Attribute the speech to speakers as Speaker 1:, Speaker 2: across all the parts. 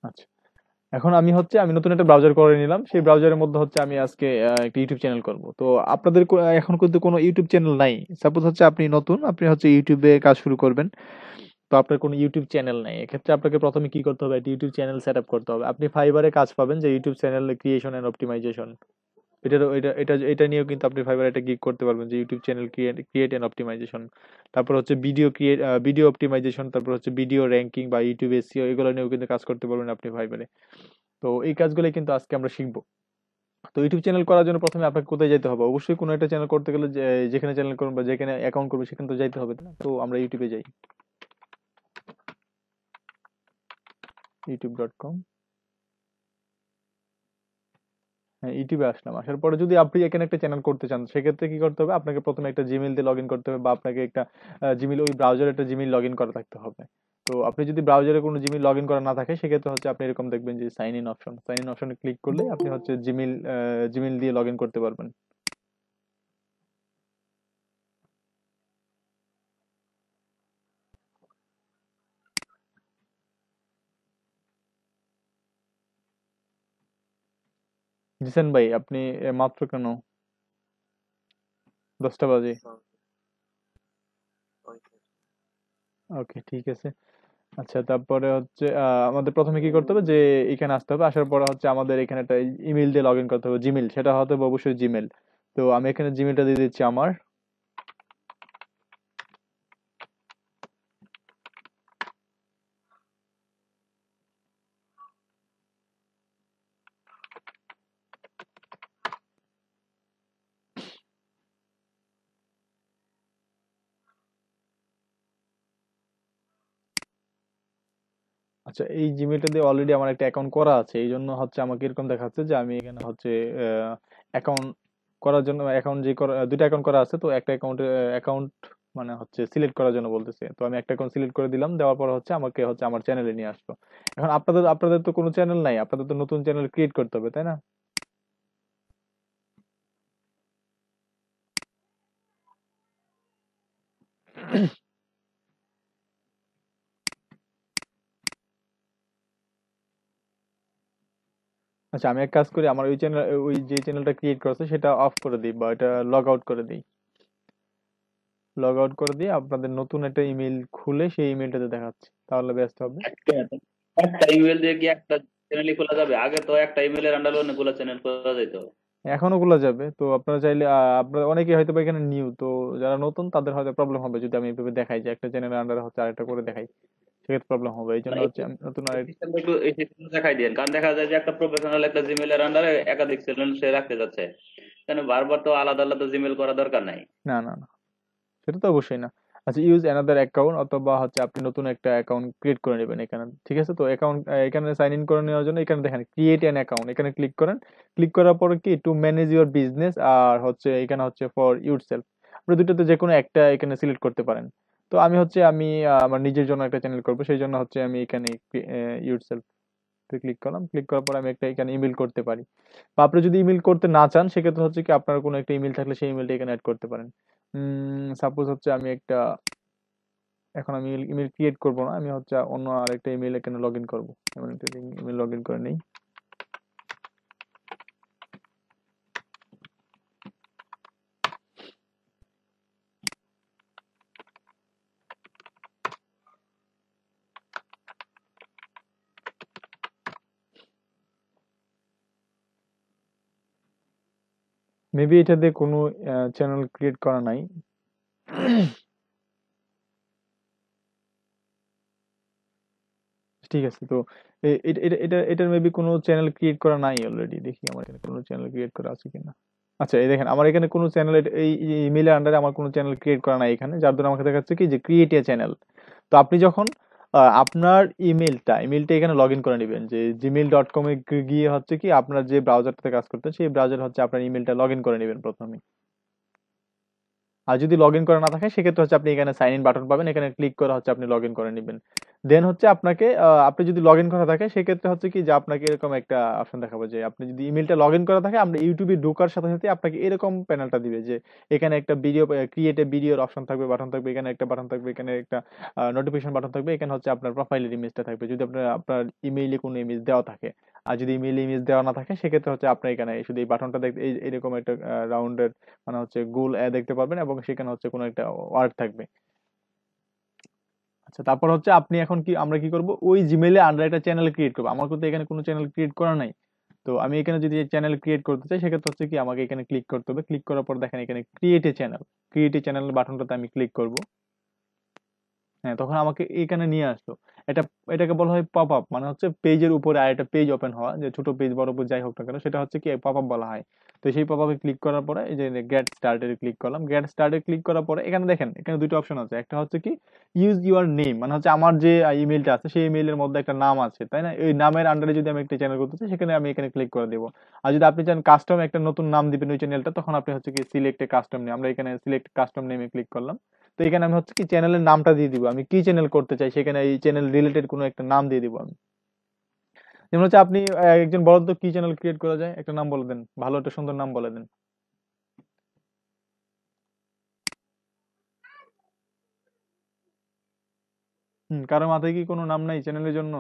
Speaker 1: আচ্ছা, এখন আমি নতুন একটা ব্রাউজার করে নিলাম। সেই ব্রাউজারের মধ্যে হচ্ছে আমি আজকে একটা ইউটিউব চ্যানেল করব। তো আপনাদের এখন কিন্তু কোনো ইউটিউব চ্যানেল নাই। সাপোজ হচ্ছে আপনি নতুন, আপনি হচ্ছে ইউটিউবে কাজ শুরু করবেন। তো আপনার কোনো ইউটিউব চ্যানেল নাই, এক্ষেত্রে আপনাকে প্রথমে কি করতে হবে, একটা ইউটিউব চ্যানেল সেট আপ করতে হবে। আপনি ফাইবারে কাজ পাবেন যে YouTube channel creation and optimization, এটা নিয়েও কিন্তু আপনি ফাইবারে একটা গিগ করতে পারবেন, যে YouTube channel create and optimization. তারপর হচ্ছে ভিডিও অপটিমাইজেশন, তারপর হচ্ছে ভিডিও র্যাঙ্কিং বা ইউটিউব এসইও, এগুলো নিয়েও কিন্তু কাজ করতে পারবেন আপনি ফাইবারে। তো এই কাজগুলোই কিন্তু আজকে আমরা শিখবো। তো ইউটিউব চ্যানেল করার জন্য প্রথমে আপনাকে কোথায় যেতে হবে? অবশ্যই কোনো একটা চ্যানেল করতে গেলে যেখানে চ্যানেল করবেন বা যেখানে অ্যাকাউন্ট করবেন সেখানে তো যাইতে হবে, তাই না? তো আমরা ইউটিউবে যাই, youtube.com। হ্যাঁ, ইউটিউবে আসলাম। আসার পরে যদি আপনি এখানে একটা চ্যানেল করতে চান, সেক্ষেত্রে কি করতে হবে? আপনাকে প্রথমে একটা জিমেইল দিয়ে লগ ইন করতে হবে, বা আপনাকে একটা জিমেইল, ওই ব্রাউজারে একটা জিমেইল লগ ইন করা থাকতে হবে। তো আপনি যদি ব্রাউজারে কোনো জিমেইল লগ ইন করা না থাকে, সেক্ষেত্রে হচ্ছে আপনি এরকম দেখবেন যে সাইন ইন অপশনে ক্লিক করলে আপনি হচ্ছে জিমেইল দিয়ে লগ ইন করতে পারবেন। জিসেন ভাই, আপনি মাত্র কেন 10টা বাজে? ওকে, ঠিক আছে। আচ্ছা, তারপরে হচ্ছে আমাদের প্রথমে কি করতে হবে, যে এখানে আসতে হবে। আসার পরে হচ্ছে আমাদের এখানে একটা ইমেল দিয়ে লগ ইন করতে হবে, জিমেল, সেটা হতে হবে অবশ্যই জিমেল। তো আমি এখানে জিমেলটা দিয়ে দিচ্ছি আমার। আচ্ছা, এই জিমেলটা দিয়ে অলরেডি আমার একটা অ্যাকাউন্ট করা আছে, এই জন্য হচ্ছে আমাকে এরকম দেখাচ্ছে যে আমি এখানে হচ্ছে অ্যাকাউন্ট করার জন্য, অ্যাকাউন্ট যে করা, দুইটা অ্যাকাউন্ট করা আছে, তো একটা অ্যাকাউন্ট মানে হচ্ছে সিলেক্ট করার জন্য বলতেছে। তো আমি একটা অ্যাকাউন্ট সিলেক্ট করে দিলাম, দেওয়ার পর হচ্ছে আমাকে হচ্ছে আমার চ্যানেলে নিয়ে আসলো। এখন আপনাদের তো কোনো চ্যানেল নাই, আপনাদের তো নতুন চ্যানেল ক্রিয়েট করতে হবে, তাই না? আচ্ছা, আমি এক কাজ করি, আমার ওই যে চ্যানেলটা ক্রিয়েট করেছে সেটা অফ করে দিই, বা এটা লগ আউট করে দিই। লগ আউট করে দিয়ে আপনাদের নতুন একটা ইমেল খুলে সেই ইমেলটাতে দেখাচ্ছি, তাহলে ব্যস্ত হবে।
Speaker 2: একটা একটা ইমেল দিয়ে কি একটা চ্যানেলই খোলা যাবে? আগে তো একটা ইমেলের আন্ডারে অনেকগুলো চ্যানেল খোলা যেত।
Speaker 1: এখনো খোলা যাবে। তো আপনারা চাইলে আপনারা অনেকে হয়তো বা এখানে নিউ, তো যারা নতুন তাদের হয়তো প্রবলেম হবে যদি আমি এভাবে দেখাই যে একটা চ্যানেলের আন্ডারে হচ্ছে আরেকটা করে দেখাই, সেক্ষেত্রে প্রবলেম হবে। এই
Speaker 2: না,
Speaker 1: জন্য হচ্ছে আমি নতুন
Speaker 2: এই সিস্টেমটা একটু দেখাই দিয়েন, কারণ দেখা যায় যে একটা প্রফেশনাল একটা জিমেলের আন্ডারে একাধিক চ্যানেল সে রাখতে যাচ্ছে। কেন বারবার তো আলাদা আলাদা জিমেল করা দরকার নাই।
Speaker 1: না, না, না, সেটা তো অবশ্যই না। আচ্ছা, ইউজ অ্যানাদার অ্যাকাউন্ট, অথবা হচ্ছে আপনি নতুন একটা অ্যাকাউন্ট ক্রিয়েট করে নেবেন এখানে, ঠিক আছে? তো অ্যাকাউন্ট এখানে সাইন ইন করে নেওয়ার জন্য এখানে দেখেন ক্রিয়েট অ্যান অ্যাকাউন্ট, এখানে ক্লিক করেন। ক্লিক করার পরে কি টু ম্যানেজ ইউর বিজনেস, আর হচ্ছে এখানে হচ্ছে ফর ইউর সেলফ, আপনি দুটোতে যে কোনো একটা এখানে সিলেক্ট করতে পারেন। তো আমি আমার নিজের জন্য একটা চ্যানেল করবো, সেই জন্য হচ্ছে আমি এখানে ইউর সেলফ ক্লিক করলাম। ক্লিক করার পর আমি একটা এখানে ইমেল করতে পারি, বা আপনি যদি ইমেল করতে না চান, সেক্ষেত্রে হচ্ছে কি আপনার কোনো একটা ইমেল থাকলে সেই ইমেলটা এখানে অ্যাড করতে পারেন। সাপোজ হচ্ছে আমি একটা, এখন আমি ইমেল ক্রিয়েট করব না, আমি হচ্ছে অন্য আরেকটা ইমেল এখানে লগ ইন করবো। এমন একটা ইমেল লগ ইন করে নেই। মেবি এটা দিয়ে কোনো চ্যানেল ক্রিয়েট করা নাই। ঠিক আছে, তো এটার মেবি কোনো চ্যানেল ক্রিয়েট করা নাই অলরেডি, দেখি আমার এখানে কোনো চ্যানেল ক্রিয়েট করা আছে কিনা। আচ্ছা, এই দেখেন আমার এখানে কোনো চ্যানেল, এই ইমেলের আন্ডারে আমার কোনো চ্যানেল ক্রিয়েট করা নাই এখানে, যার জন্য আমাকে দেখাচ্ছে কি যে ক্রিয়েট এ চ্যানেল। তো আপনি যখন আপনার ইমেলটা এখানে লগ ইন করে নেবেন, যে gmail.com-এ গিয়ে হচ্ছে কি আপনার যে ব্রাউজারটাতে কাজ করতেন সেই ব্রাউজার হচ্ছে আপনার ইমেলটা লগ ইন করে নেবেন প্রথমে। আর যদি লগ ইন করা না থাকে সেক্ষেত্রে হচ্ছে আপনি এখানে সাইন ইন বাটন পাবেন, এখানে ক্লিক করে হচ্ছে আপনি লগ ইন করে নেবেন। দেন হচ্ছে আপনাকে আপনি যদি লগ ইন করা থাকে সেক্ষেত্রে হচ্ছে কি যে আপনাকে এরকম একটা অপশন দেখাবো যে আপনি যদি ইমেলটা লগ ইন করা থাকে আমরা ইউটিউবে ঢোকার সাথে সাথে আপনাকে এরকম প্যানেলটা দিবে যে এখানে একটা ভিডিও ক্রিয়েট এ ভিডিওর অপশন থাকবে, বাটন থাকবে, এখানে একটা বাটন থাকবে, এখানে একটা নোটিফিকেশন বাটন থাকবে, এখানে হচ্ছে আপনার প্রোফাইলের ইমেজটা থাকবে যদি আপনার আপনার ইমেইলে কোনো ইমেজ দেওয়া থাকে। আর যদি ইমেইলে ইমেজ দেওয়া না থাকে সেক্ষেত্রে হচ্ছে আপনি এখানে শুধু এই বাটনটা দেখতে এরকম একটা রাউন্ডের মানে হচ্ছে গোল দেখতে পারবেন এবং সেখানে হচ্ছে কোনো একটা ওয়ার্ড থাকবে। আচ্ছা, তারপর হচ্ছে আপনি এখন কি আমরা কি করব ওই জিমেইলে আমরা একটা চ্যানেল ক্রিয়েট করব। আমার কিন্তু এখানে কোনো চ্যানেল ক্রিয়েট করা নাই। তো আমি এখানে যদি চ্যানেল ক্রিয়েট করতে চাই সেক্ষেত্রে হচ্ছে কি আমাকে এখানে ক্লিক করতে হবে। ক্লিক করার পর দেখেন এখানে create a channel, create a channel বাটনটাতে আমি ক্লিক করব। হ্যাঁ, তখন আমাকে এখানে নিয়ে আসলো। এটা এটাকে বলা হয় পপ আপ, মানে হচ্ছে পেজের উপরে আরেকটা পেজ ওপেন হওয়া, যে ছোট পেজ বড় পেজ যাই হোক না কেন সেটা হচ্ছে কি পপ আপ বলা হয়। তো সেই পপ আপে ক্লিক করার পরে এই যে গেট স্টার্টেড ক্লিক করলাম। গেট স্টার্টেড ক্লিক করার পরে এখানে দেখেন এখানে দুটো অপশন আছে। একটা হচ্ছে কি ইউজ ইউর নেম, মানে হচ্ছে আমার যে ইমেলটা আছে সেই ইমেলের মধ্যে একটা নাম আছে, তাই না? এই নামের আন্ডারে যদি আমি একটা চ্যানেল করতে চাই সেখানে আমি এখানে ক্লিক করে দেবো। আর যদি আপনি চান কাস্টম একটা নতুন নাম দিবেন ওই চ্যানেলটা, তখন আপনি হচ্ছে কি সিলেক্ট এ কাস্টম নেম, আমরা এখানে সিলেক্ট কাস্টম নেমে ক্লিক করলাম। তো এখানে আমি হচ্ছে কি চ্যানেলের নামটা দিয়ে দিব, আমি কি চ্যানেল করতে চাই সেখানে এই চ্যানেল রিলেটেড কোনো একটা নাম দিয়ে দিব আমি। যেমন হচ্ছে আপনি একজন বলেন তো কি চ্যানেল ক্রিয়েট করা যায়, একটা নাম বলে দেন, ভালো একটা সুন্দর নাম বলে দেন। কারো মাথায় কি কোনো নাম নাই চ্যানেলের জন্য?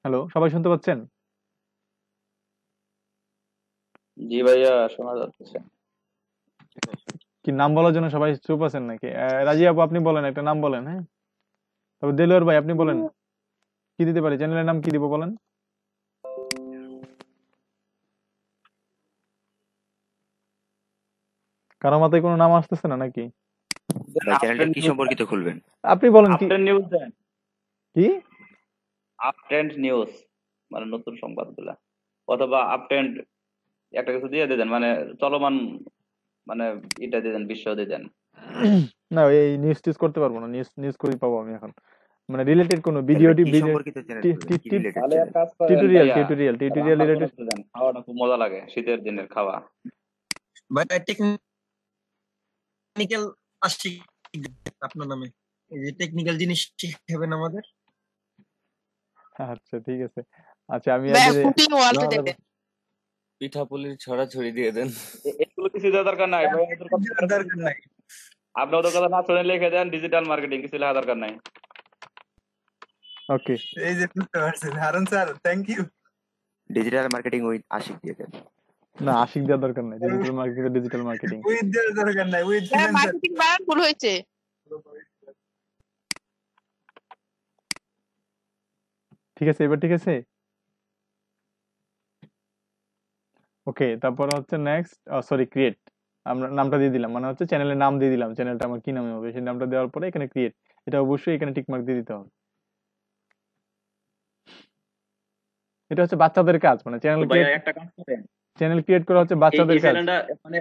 Speaker 1: হ্যালো, সবাই শুনতে পাচ্ছেন?
Speaker 2: জি ভাইয়া, শোনা যাচ্ছে।
Speaker 1: কি নাম বলার জন্য সবাই চুপ আছেন নাকি? রাজি আপু আপনি বলেন, একটা নাম বলেন। হ্যাঁ, তবে দেলোয়ার ভাই আপনি বলেন কি দিতে পারি, চ্যানেলের নাম কি দিব বলেন। কারো মাথায় কোনো নাম আসতেছে না নাকি?
Speaker 3: ভাই চ্যানেলটা
Speaker 2: আপট্রেন্ড
Speaker 3: কি
Speaker 2: নিউজ দেন,
Speaker 3: সম্পর্কিত খুলবেন?
Speaker 1: আপনি বলেন কি
Speaker 2: আপট্রেন্ড নিউজ দেন,
Speaker 1: কি
Speaker 2: আপট্রেন্ড নিউজ মানে নতুন সংবাদগুলা, অথবা আপট্রেন্ড একটা কিছু দিয়ে দেন, মানে চলমান, মানে এটা দিয়ে দেন, বিশ্ব দিয়ে দেন।
Speaker 1: না, এই নিউজ টিউজ করতে পারবো না, নিউজ নিউজ করি পাবো আমি এখন, মানে রিলেটেড কোনো
Speaker 3: তাহলে
Speaker 1: ভিডিও
Speaker 3: ভাই কি সম্পর্কিত চ্যানেল খুলবেন? কি রিলেটেড
Speaker 2: তাহলে এক
Speaker 3: চ্যানেল?
Speaker 2: কাজ করেন
Speaker 1: টিউটোরিয়াল
Speaker 2: ভাইয়া,
Speaker 1: টিউটোরিয়াল টিউটোরিয়াল
Speaker 2: রান্নার কোনো
Speaker 1: রিলেটেড।
Speaker 2: একটা দেন, খাওয়াটা খুব মজা লাগে, শীতের দিনের খাওয়া।
Speaker 4: বাট টেকনিক্যাল আসছে আপনার নামে, এই যে টেকনিক্যাল জিনিস শিখাবেন আমাদের।
Speaker 1: আচ্ছা ঠিক আছে। আচ্ছা আমি
Speaker 5: ভাইয়া
Speaker 1: আগে
Speaker 5: কুকিং ওয়ার্ল্ড
Speaker 1: নাহলে
Speaker 5: দেন।
Speaker 3: পিঠাপুলির ছড়াছড়ি দিয়ে দেন।
Speaker 2: এগুলো কিছু দেওয়ার দরকার নাই ভাই, ওদের কথা
Speaker 4: দরকার নাই।
Speaker 2: আপনি ওদের কথা না শুনে লিখে দেন, ডিজিটাল মার্কেটিং কিছু লেখা দরকার নাই।
Speaker 1: ওকে।
Speaker 4: এই যে বুঝতে পারছেন Harun sir, thank you.
Speaker 3: Digital marketing with Ashik দিয়ে দেন।
Speaker 1: না, আশিক দেওয়ার দরকার নাই, digital marketing digital marketing.
Speaker 4: With দেওয়ার দরকার নাই, উইথ
Speaker 5: ভাইয়া
Speaker 4: দিবেন স্যার।
Speaker 5: মার্কেটিং বানান ভুল হয়েছে।
Speaker 1: ঠিক আছে, এবার ঠিক আছে। ওকে, তারপর হচ্ছে নেক্সট, সরি ক্রিয়েট, আমরা নামটা দিয়ে দিলাম, মানে হচ্ছে চ্যানেলের নাম দিয়ে দিলাম, চ্যানেলটা আমার কি নামে হবে সেই নামটা দেওয়ার পরে এখানে ক্রিয়েট, এটা অবশ্যই এখানে টিক মার্ক দিয়ে দিতে হবে। এটা হচ্ছে বাচ্চাদের কাজ, মানে
Speaker 2: তো ভাইয়া একটা কাজ করেন,
Speaker 1: চ্যানেল ক্রিয়েট করা হচ্ছে
Speaker 2: এই
Speaker 1: বাচ্চাদের কাজ।
Speaker 2: চ্যানেলটা মানে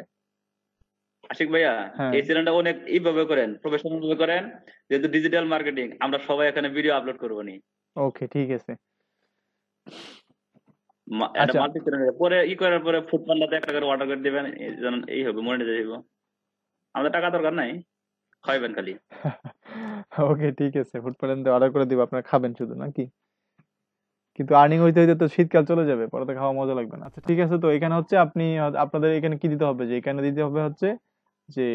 Speaker 2: আশিক ভাইয়া,
Speaker 1: হ্যাঁ
Speaker 2: এই চ্যানেলটা অনেক এইভাবে করেন, প্রফেশনাল ভাবে করেন, যেহেতু ডিজিটাল মার্কেটিং আমরা সবাই এখানে ভিডিও আপলোড করবো নি।
Speaker 1: ওকে ঠিক আছে।
Speaker 2: একটা
Speaker 1: আচ্ছা
Speaker 2: মাল্টি চ্যানেল পরে করার পরে ফুড পান্ডাতে একটা করে অর্ডার করে দিবেন, যেন এই হবে, মনিটাইজ হইব। আমাদের টাকা দরকার নাই, খাইবেন খালি।
Speaker 1: ওকে ঠিক আছে, ফুড প্যান্ডে অর্ডার করে দিব, আপনারা খাবেন শুধু নাকি? কিন্তু আর্নিং হইতে হইতে তো শীতকাল চলে যাবে, পরে তো খাওয়া মজা লাগবে না। আচ্ছা ঠিক আছে, তো এখানে হচ্ছে আপনি আপনাদের এখানে কি দিতে হবে, যে এখানে দিতে হবে হচ্ছে যে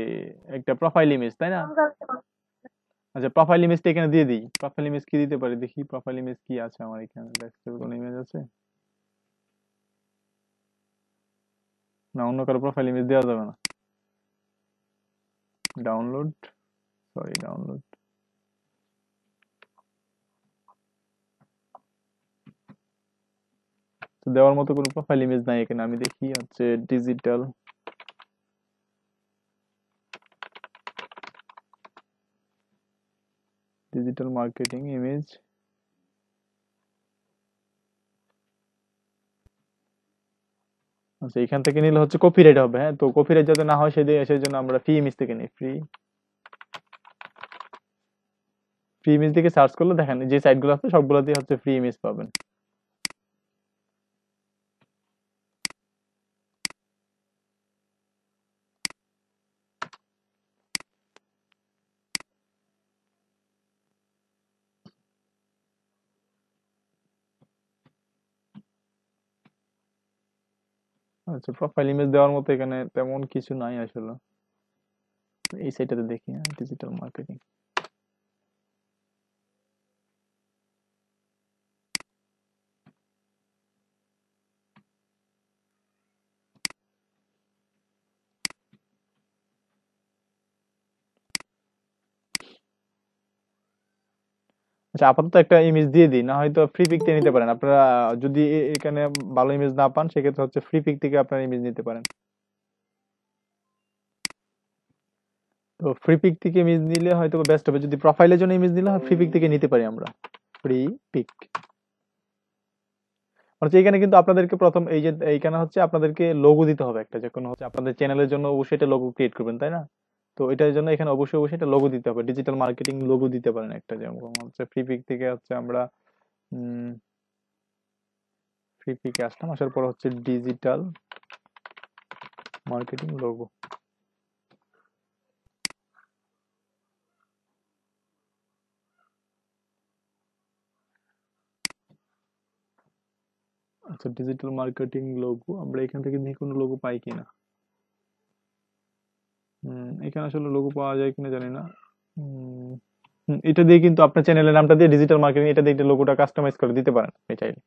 Speaker 1: একটা প্রোফাইল ইমেজ, তাই না? আচ্ছা, প্রোফাইল ইমেজটা এখানে দিয়ে দিই। প্রোফাইল ইমেজ কি দিতে পারি দেখি, প্রোফাইল ইমেজ কি আছে আমার এখানে, ডেস্কটপে কোনো ইমেজ আছে? না, অন্য কারো প্রোফাইল ইমেজ দেওয়া যাবে না। ডাউনলোড, সরি ডাউনলোড, তো দেওয়ার মতো কোনো প্রোফাইল ইমেজ নাই এখানে। আমি দেখি হচ্ছে ডিজিটাল ডিজিটাল মার্কেটিং ইমেজ। আচ্ছা, এখান থেকে নিলে হচ্ছে কপিরাইট হবে। হ্যাঁ, তো কপিরাইট যাতে না হয় সেই জন্য আমরা ফ্রি ইমেজ থেকে নিই। ফ্রি ফ্রি ইমেজ থেকে সার্চ করলে দেখেন যে সাইটগুলো আছে সবগুলোতেই হচ্ছে ফ্রি ইমেজ পাবেন। আচ্ছা, প্রোফাইল ইমেজ দেওয়ার মতো এখানে তেমন কিছু নাই আসলে। এই সাইটটাতে দেখি, ডিজিটাল মার্কেটিং। আচ্ছা, আপাতত একটা ইমেজ দিয়ে দিই, না হয়তো ফ্রি পিক থেকে নিতে পারেন আপনারা। যদি এখানে ভালো ইমেজ না পান সেক্ষেত্রে হচ্ছে ফ্রি পিক থেকে আপনারা ইমেজ নিতে পারেন। তো ফ্রি পিক থেকে ইমেজ নিলে হয়তো বেস্ট হবে। যদি প্রোফাইলের জন্য ইমেজ নিলে ফ্রি পিক থেকে নিতে পারি আমরা। ফ্রি পিক হচ্ছে এখানে কিন্তু আপনাদেরকে প্রথম এই যে এইখানে হচ্ছে আপনাদেরকে লোগো দিতে হবে একটা, যে কোনো হচ্ছে আপনাদের চ্যানেলের জন্য অবশ্যই এটা লোগো ক্রিয়েট করবেন, তাই না? তো এটার জন্য এখানে অবশ্যই অবশ্যই একটা লোগো দিতে হবে, ডিজিটাল মার্কেটিং লোগো দিতে পারেন একটা। যেমন হচ্ছে ফ্রি পিক থেকে হচ্ছে আমরা ফ্রি পিকে আসলাম, আসার পর হচ্ছে ডিজিটাল মার্কেটিং লোগো। আচ্ছা, ডিজিটাল মার্কেটিং লোগো আমরা এখান থেকে দেখি কোনো লোগো পাই কিনা। এখানে আসলে লোগো পাওয়া যায় কিনা জানি না। এটা দিয়ে কিন্তু আপনার চ্যানেলের নামটা দিয়ে ডিজিটাল মার্কেটিং এটা দিয়ে লোগোটা কাস্টমাইজ করে দিতে পারেন আপনি চাইলে।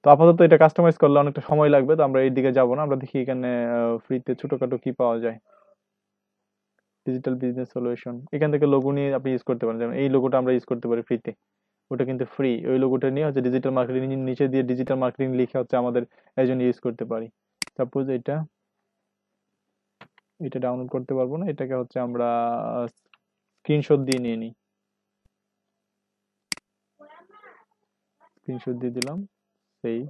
Speaker 1: তো আপাতত এটা কাস্টমাইজ করলে অনেকটা সময় লাগবে, তো আমরা এই দিকে যাব না। আমরা দেখি এখানে ফ্রিতে ছোটখাটো কি পাওয়া যায়। ডিজিটাল বিজনেস সলিউশন, এখান থেকে লোগো নিয়ে আপনি ইউজ করতে পারেন। যেমন এই লোগোটা আমরা ইউজ করতে পারি ফ্রিতে, ওটা কিন্তু ফ্রি। ওই লোগোটা নিয়ে হচ্ছে ডিজিটাল মার্কেটিং নিচে দিয়ে ডিজিটাল মার্কেটিং লিখে হচ্ছে আমাদের এই জন্য ইউজ করতে পারি। সাপোজ এটা এটা ডাউনলোড করতে পারবো না, এটাকে হচ্ছে আমরা স্ক্রিনশট দিয়ে নিয়ে নিই। স্ক্রিনশট দিয়ে দিলাম, সেই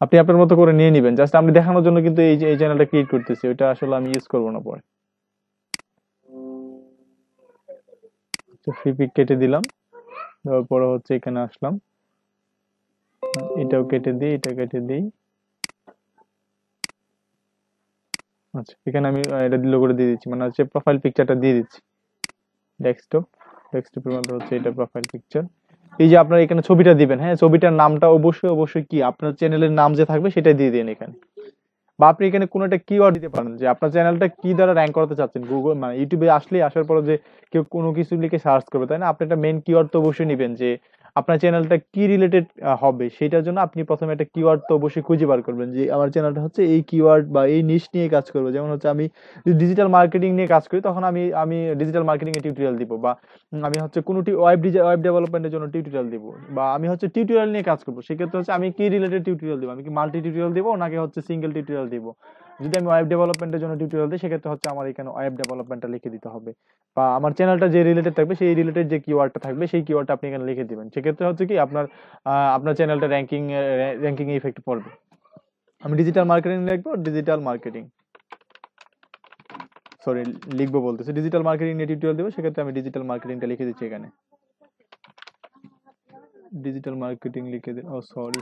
Speaker 1: আপনি আপনার মতো করে নিয়ে নেবেন। জাস্ট আমি দেখানোর জন্য কিন্তু এই যে এই চ্যানেলটা ক্রিয়েট করতেছি, ওটা আসলে আমি ইউজ করবো না পরে। ফ্রি পিক কেটে দিলাম, দেওয়ার পরে হচ্ছে এখানে আসলাম, এটাও কেটে দিই, এটা কেটে দিই। আচ্ছা, এখানে আমি এটা লোগোটা দিয়ে দিচ্ছি, মানে হচ্ছে প্রোফাইল পিকচারটা দিয়ে দিচ্ছি। ডেস্কটপের মধ্যে হচ্ছে এটা প্রোফাইল পিকচার। এই যে আপনার এখানে ছবিটা দিবেন, হ্যাঁ, ছবিটার নামটা অবশ্যই অবশ্যই কি আপনার চ্যানেলের নাম যে থাকবে সেটাই দিয়ে দিন এখানে। বা আপনি এখানে কোনো একটা কিওয়ার্ড দিতে পারেন, যে আপনার চ্যানেলটা কি দ্বারা র্যাঙ্ক করাতে চাচ্ছেন। গুগল মানে ইউটিউবে আসলে আসার পরে যে কেউ কোনো কিছু লিখে সার্চ করবে, তাই না? আপনি একটা মেইন কিওয়ার্ড তো অবশ্যই নেবেন, যে আপনার চ্যানেলটা কি রিলেটেড হবে। সেটার জন্য আপনি প্রথমে একটা কিওয়ার্ড তো অবশ্যই খুঁজে বার করবেন, যে আমার চ্যানেলটা হচ্ছে এই কিওয়ার্ড বা এই নিশ নিয়ে কাজ করবে। যেমন হচ্ছে আমি যদি ডিজিটাল মার্কেটিং নিয়ে কাজ করি, তখন আমি আমি ডিজিটাল মার্কেটিং এর টিউটোরিয়াল দিব, বা আমি হচ্ছে কোনো ওয়েব ডেভেলপমেন্টের জন্য টিউটোরিয়াল দিব, বা আমি হচ্ছে টিউটোরিয়াল নিয়ে কাজ করবো। সেক্ষেত্রে হচ্ছে আমি কি রিলেটেড টিউটোরিয়াল দিব, আমি কি মাল্টি টিউটোরিয়াল দিব নাকি হচ্ছে সিঙ্গেল টিউটোরিয়াল দিব। যদি আমি ওয়েব ডেভেলপমেন্টের জন্য টিউটোরিয়াল দিই, সেক্ষেত্রে হচ্ছে আমার এখানে ওয়েব ডেভেলপমেন্টটা লিখে দিতে হবে। বা আমার চ্যানেলটা যে রিলেটেড থাকবে সেই রিলেটেড যে কিওয়ার্ডটা থাকবে সেই কিওয়ার্ডটা আপনি এখানে লিখে দিবেন। সেক্ষেত্রে হচ্ছে কি আপনার আপনার চ্যানেলটা র্যাঙ্কিং এ ইফেক্ট পড়বে। আমি ডিজিটাল মার্কেটিং লিখবো, ডিজিটাল মার্কেটিং, সরি লিখবো বলতেছি, ডিজিটাল মার্কেটিং নিয়ে টিউটোরিয়াল দেবো। সেক্ষেত্রে আমি ডিজিটাল মার্কেটিংটা লিখে দিচ্ছি এখানে। ডিজিটাল মার্কেটিং লিখে দিই, ও সরি,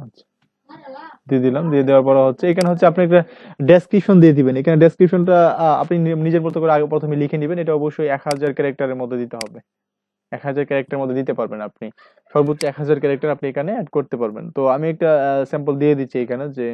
Speaker 1: আচ্ছা দিয়ে দিলাম। দিয়ে দেওয়ার পর হচ্ছে এখানে হচ্ছে আপনি একটা ডেসক্রিপশন দিয়ে দিবেন। এখানে ডেসক্রিপশনটা আপনি নিজের মতো করে আগে প্রথমে লিখে নেবেন। এটা অবশ্যই 1000 ক্যারেক্টারের মধ্যে দিতে হবে। 1000 ক্যারেক্টারের মধ্যে দিতে পারবেন আপনি, সর্বোচ্চ 1000 ক্যারেক্টার আপনি এখানে অ্যাড করতে পারবেন। তো আমি একটা স্যাম্পল দিয়ে দিচ্ছি এখানে, যে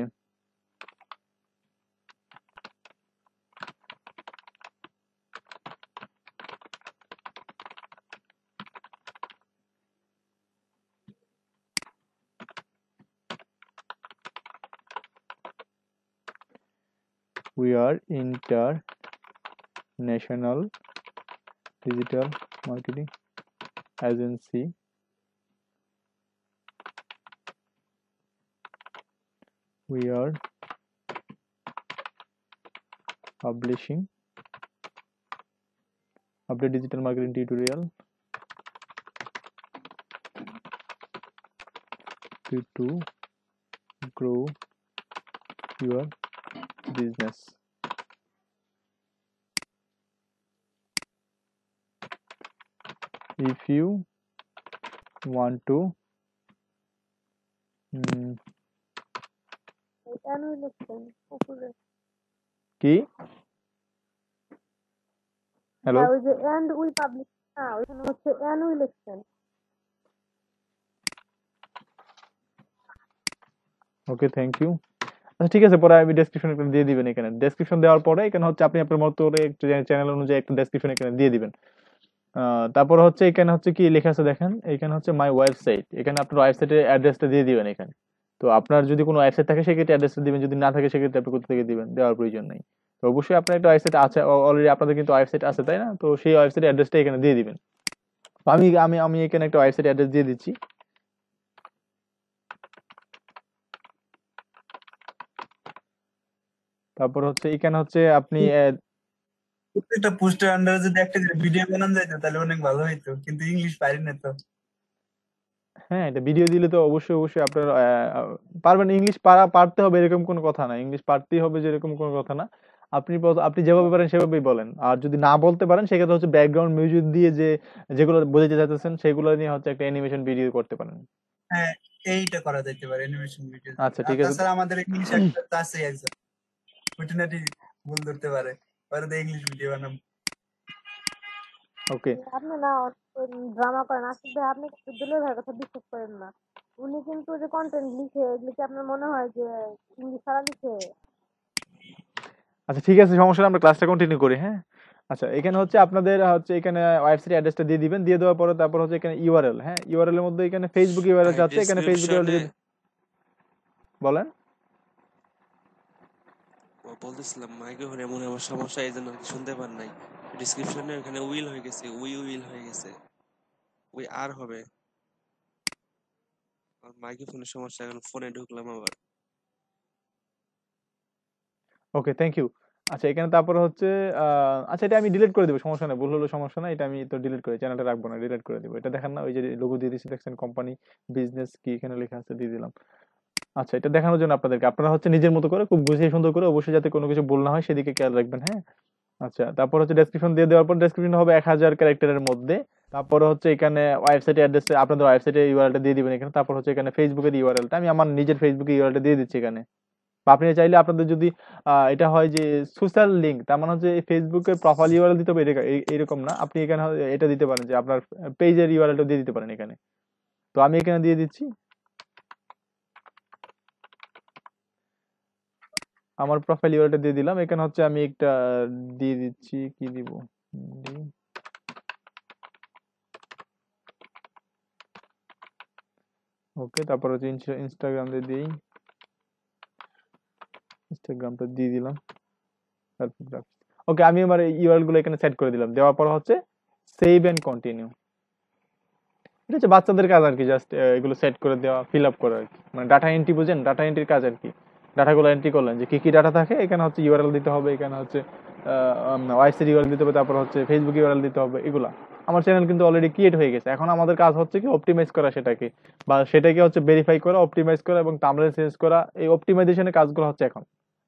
Speaker 1: we are international digital marketing agency. We are publishing update digital marketing tutorial to grow your business. If you want to কি হ্যালো।
Speaker 5: আর ওই যে এন্ড উই পাবলিশ না ওইখানে হচ্ছে এন্ড উই লিখছেন।
Speaker 1: ওকে, থ্যাংক ইউ। আচ্ছা ঠিক আছে, পরে আমি ডেসক্রিপশন একটা দিয়ে দিবেন এখানে। ডেসক্রিপশন দেওয়ার পরে এখানে হচ্ছে আপনি আপনার মতো করে একটু চ্যানেল অনুযায়ী একটা ডেসক্রিপশন এখানে দিয়ে দিবেন। তারপর হচ্ছে এখানে হচ্ছে কি লেখা আছে দেখেন, এখানে হচ্ছে মাই ওয়েবসাইট, এখানে আপনার ওয়েবসাইটের অ্যাড্রেসটা দিয়ে দিবেন এখানে। তো আপনার যদি কোনো ওয়েবসাইট থাকে সেক্ষেত্রে অ্যাড্রেসটা দিবেন, যদি না থাকে সেক্ষেত্রে আপনি কোথা থেকে দিবেন, দেওয়ার প্রয়োজন নেই। তো অবশ্যই আপনার একটা ওয়েবসাইট আছে অলরেডি, আপনাদের কিন্তু ওয়েবসাইট আছে তাই না? তো সেই ওয়েবসাইট অ্যাড্রেসটা এখানে দিয়ে দিবেন। তো আমি আমি আমি এখানে একটা ওয়েবসাইট অ্যাড্রেস দিয়ে দিচ্ছি। তারপর হচ্ছে এখানে হচ্ছে আপনি
Speaker 6: প্রত্যেকটা পোস্টের আন্ডারে যদি একটা ভিডিও বানানো যাইতো তাহলে অনেক ভালো হইতো, কিন্তু ইংলিশ পারি না তো।
Speaker 1: হ্যাঁ, এটা ভিডিও দিলে তো অবশ্যই আপনার পারবেন। ইংলিশ পারতে হবে এরকম কোনো কথা না, ইংলিশ পারতেই হবে যেরকম কোনো কথা না। আপনি যেভাবে পারেন সেভাবেই বলেন। আর যদি না বলতে পারেন সেক্ষেত্রে হচ্ছে ব্যাকগ্রাউন্ড মিউজিক দিয়ে যেগুলো বোঝাতে চাইতেছেন সেগুলো নিয়ে হচ্ছে একটা অ্যানিমেশন ভিডিও করতে পারেন।
Speaker 6: হ্যাঁ, এইটা করা যাইতে পারে অ্যানিমেশন ভিডিও।
Speaker 1: আচ্ছা
Speaker 6: আর
Speaker 1: ঠিক আছে।
Speaker 6: তাছাড়া আমাদের ইংলিশ একটা তো আছে একজন, খুঁটিনাটি ভুল ধরতে পারে, পরে তো ইংলিশ ভিডিও বানাবো।
Speaker 1: ওকে।
Speaker 5: আপনি না ড্রামা করেন আশিক ভাই, আপনি কিন্তু দুলাল ভাইয়ের কথা বিশ্বাস করেন না। উনি কিন্তু যে কন্টেন্ট লিখে এগুলো কি আপনার মনে হয় যে ইংলিশ ছাড়া লিখে?
Speaker 1: আচ্ছা ঠিক আছে, সমস্যা নেই, আমরা ক্লাসটা কন্টিনিউ করি, হ্যাঁ। আচ্ছা এখানে হচ্ছে আপনাদের হচ্ছে এখানে ওয়েবসাইট অ্যাড্রেসটা দিয়ে দিবেন, দিয়ে দেওয়ার পরে তারপর হচ্ছে এখানে ইউআরএল, হ্যাঁ ইউআরএল এর মধ্যে এখানে ফেসবুক ইউআরএল
Speaker 7: ভাই
Speaker 1: চাচ্ছে, এখানে ফেসবুক
Speaker 7: ডেসক্রিপশনে
Speaker 1: ইউআরএল বলেন।
Speaker 7: বলতেছিলাম মাইক্রোফোনে এমন আমার সমস্যা এই জন্য শুনতে পার নাই। ডিসক্রিপশনে ওখানে উইল হয়ে গেছে, উইল হয়ে গেছে, উই আর হবে। আর মাইক্রোফোনের সমস্যা, এখন ফোনে ঢুকলাম আবার।
Speaker 1: ওকে, থ্যাংক ইউ। আচ্ছা এখানে তারপরে হচ্ছে আচ্ছা এটা আমি ডিলিট করে দেবো, সমস্যা নেই, ভুল হলো সমস্যা নাই, এটা আমি তো ডিলিট করে চ্যানেলটা রাখবো না, ডিলিট করে দেবো। এটা দেখেন না ওই যে লোগো দিয়ে দিচ্ছি দেখছেন, কোম্পানি বিজনেস কি এখানে লেখা আছে, দিয়ে দিলাম। আচ্ছা এটা দেখানোর জন্য আপনাদেরকে, আপনারা হচ্ছে নিজের মতো করে খুব গুছিয়ে সুন্দর করে অবশ্যই যাতে কোনো কিছু ভুল না হয় সেদিকে খেয়াল রাখবেন, হ্যাঁ। আচ্ছা তারপর হচ্ছে ডেসক্রিপশন দিয়ে দেওয়ার পর ডেসক্রিপশন হবে 1000 ক্যারেক্টারের মধ্যে। তারপরে হচ্ছে এখানে ওয়েবসাইট অ্যাড্রেসে আপনাদের ওয়েবসাইটের ইউআরএলটা দিয়ে দিবেন এখানে। তারপর হচ্ছে এখানে ফেসবুকের ইউআরএলটা আমি আমার নিজের ফেসবুকের ইউআরএলটা দিয়ে দিচ্ছি এখানে। বা আপনি চাইলে আপনাদের যদি এটা হয় যে সোশ্যাল লিংক, তার মানে হচ্ছে ফেসবুকের প্রোফাইল ইউআরএল দিতে হবে এরকম না, আপনি এখানে এটা দিতে পারেন যে আপনার পেজের ইউআরএলটা দিয়ে দিতে পারেন এখানে। তো আমি এখানে দিয়ে দিচ্ছি আমার প্রোফাইল ইউআরএলটা দিয়ে দিলাম এখানে। হচ্ছে আমি একটা দিয়ে দিচ্ছি, কি দিব, ওকে। তারপর হচ্ছে ইনস্টাগ্রাম দিয়ে দিই, ইনস্টাগ্রামটা দিয়ে দিলাম। ওকে, আমি আমার ইউআরএল গুলো এখানে সেট করে দিলাম, দেওয়ার পর হচ্ছে সেভ এন্ড কন্টিনিউ। এটা হচ্ছে বাচ্চাদের কাজ আর কি, জাস্ট এগুলো সেট করে দেওয়া, ফিল আপ করা আর কি, মানে ডাটা এন্ট্রি, বুঝেন, ডাটা এন্ট্রির কাজ আর কি। ডাটাগুলো এন্ট্রি করলেন যে কি কি ডাটা থাকে, এখানে হচ্ছে ইউআরএল দিতে হবে, এখানে হচ্ছে ওয়াইসির ইউআরএল দিতে হবে, তারপর হচ্ছে ফেসবুক ইউআরএল দিতে হবে, এগুলা। আমার চ্যানেল কিন্তু অলরেডি ক্রিয়েট হয়ে গেছে, এখন আমাদের কাজ হচ্ছে কি অপটিমাইজ করা সেটাকে, বা সেটাকে হচ্ছে ভেরিফাই করা, অপটিমাইজ করা এবং থাম্বনেল চেঞ্জ করা। এই অপটিমাইজেশনের কাজগুলো হচ্ছে এখন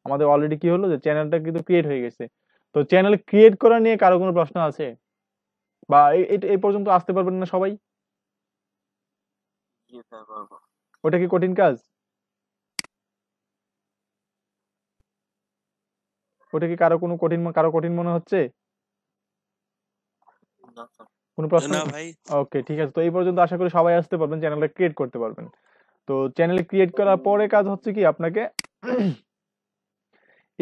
Speaker 1: আমাদের অলরেডি কি হলো যে চ্যানেলটা কিন্তু ক্রিয়েট হয়ে গেছে। তো চ্যানেল ক্রিয়েট করা নিয়ে কারো কোনো প্রশ্ন আছে, বা এই পর্যন্ত আসতে পারবেন না সবাই? ওটা কি কঠিন কাজ? ওটা কি কারো কঠিন মনে হচ্ছে? কোনো প্রশ্ন?
Speaker 7: না ভাই।
Speaker 1: ওকে ঠিক আছে, তো এই পর্যন্ত আশা করি সবাই আসতে পারবেন, চ্যানেলটা ক্রিয়েট করতে পারবেন। তো চ্যানেল ক্রিয়েট করার পরে কাজ হচ্ছে কি আপনাকে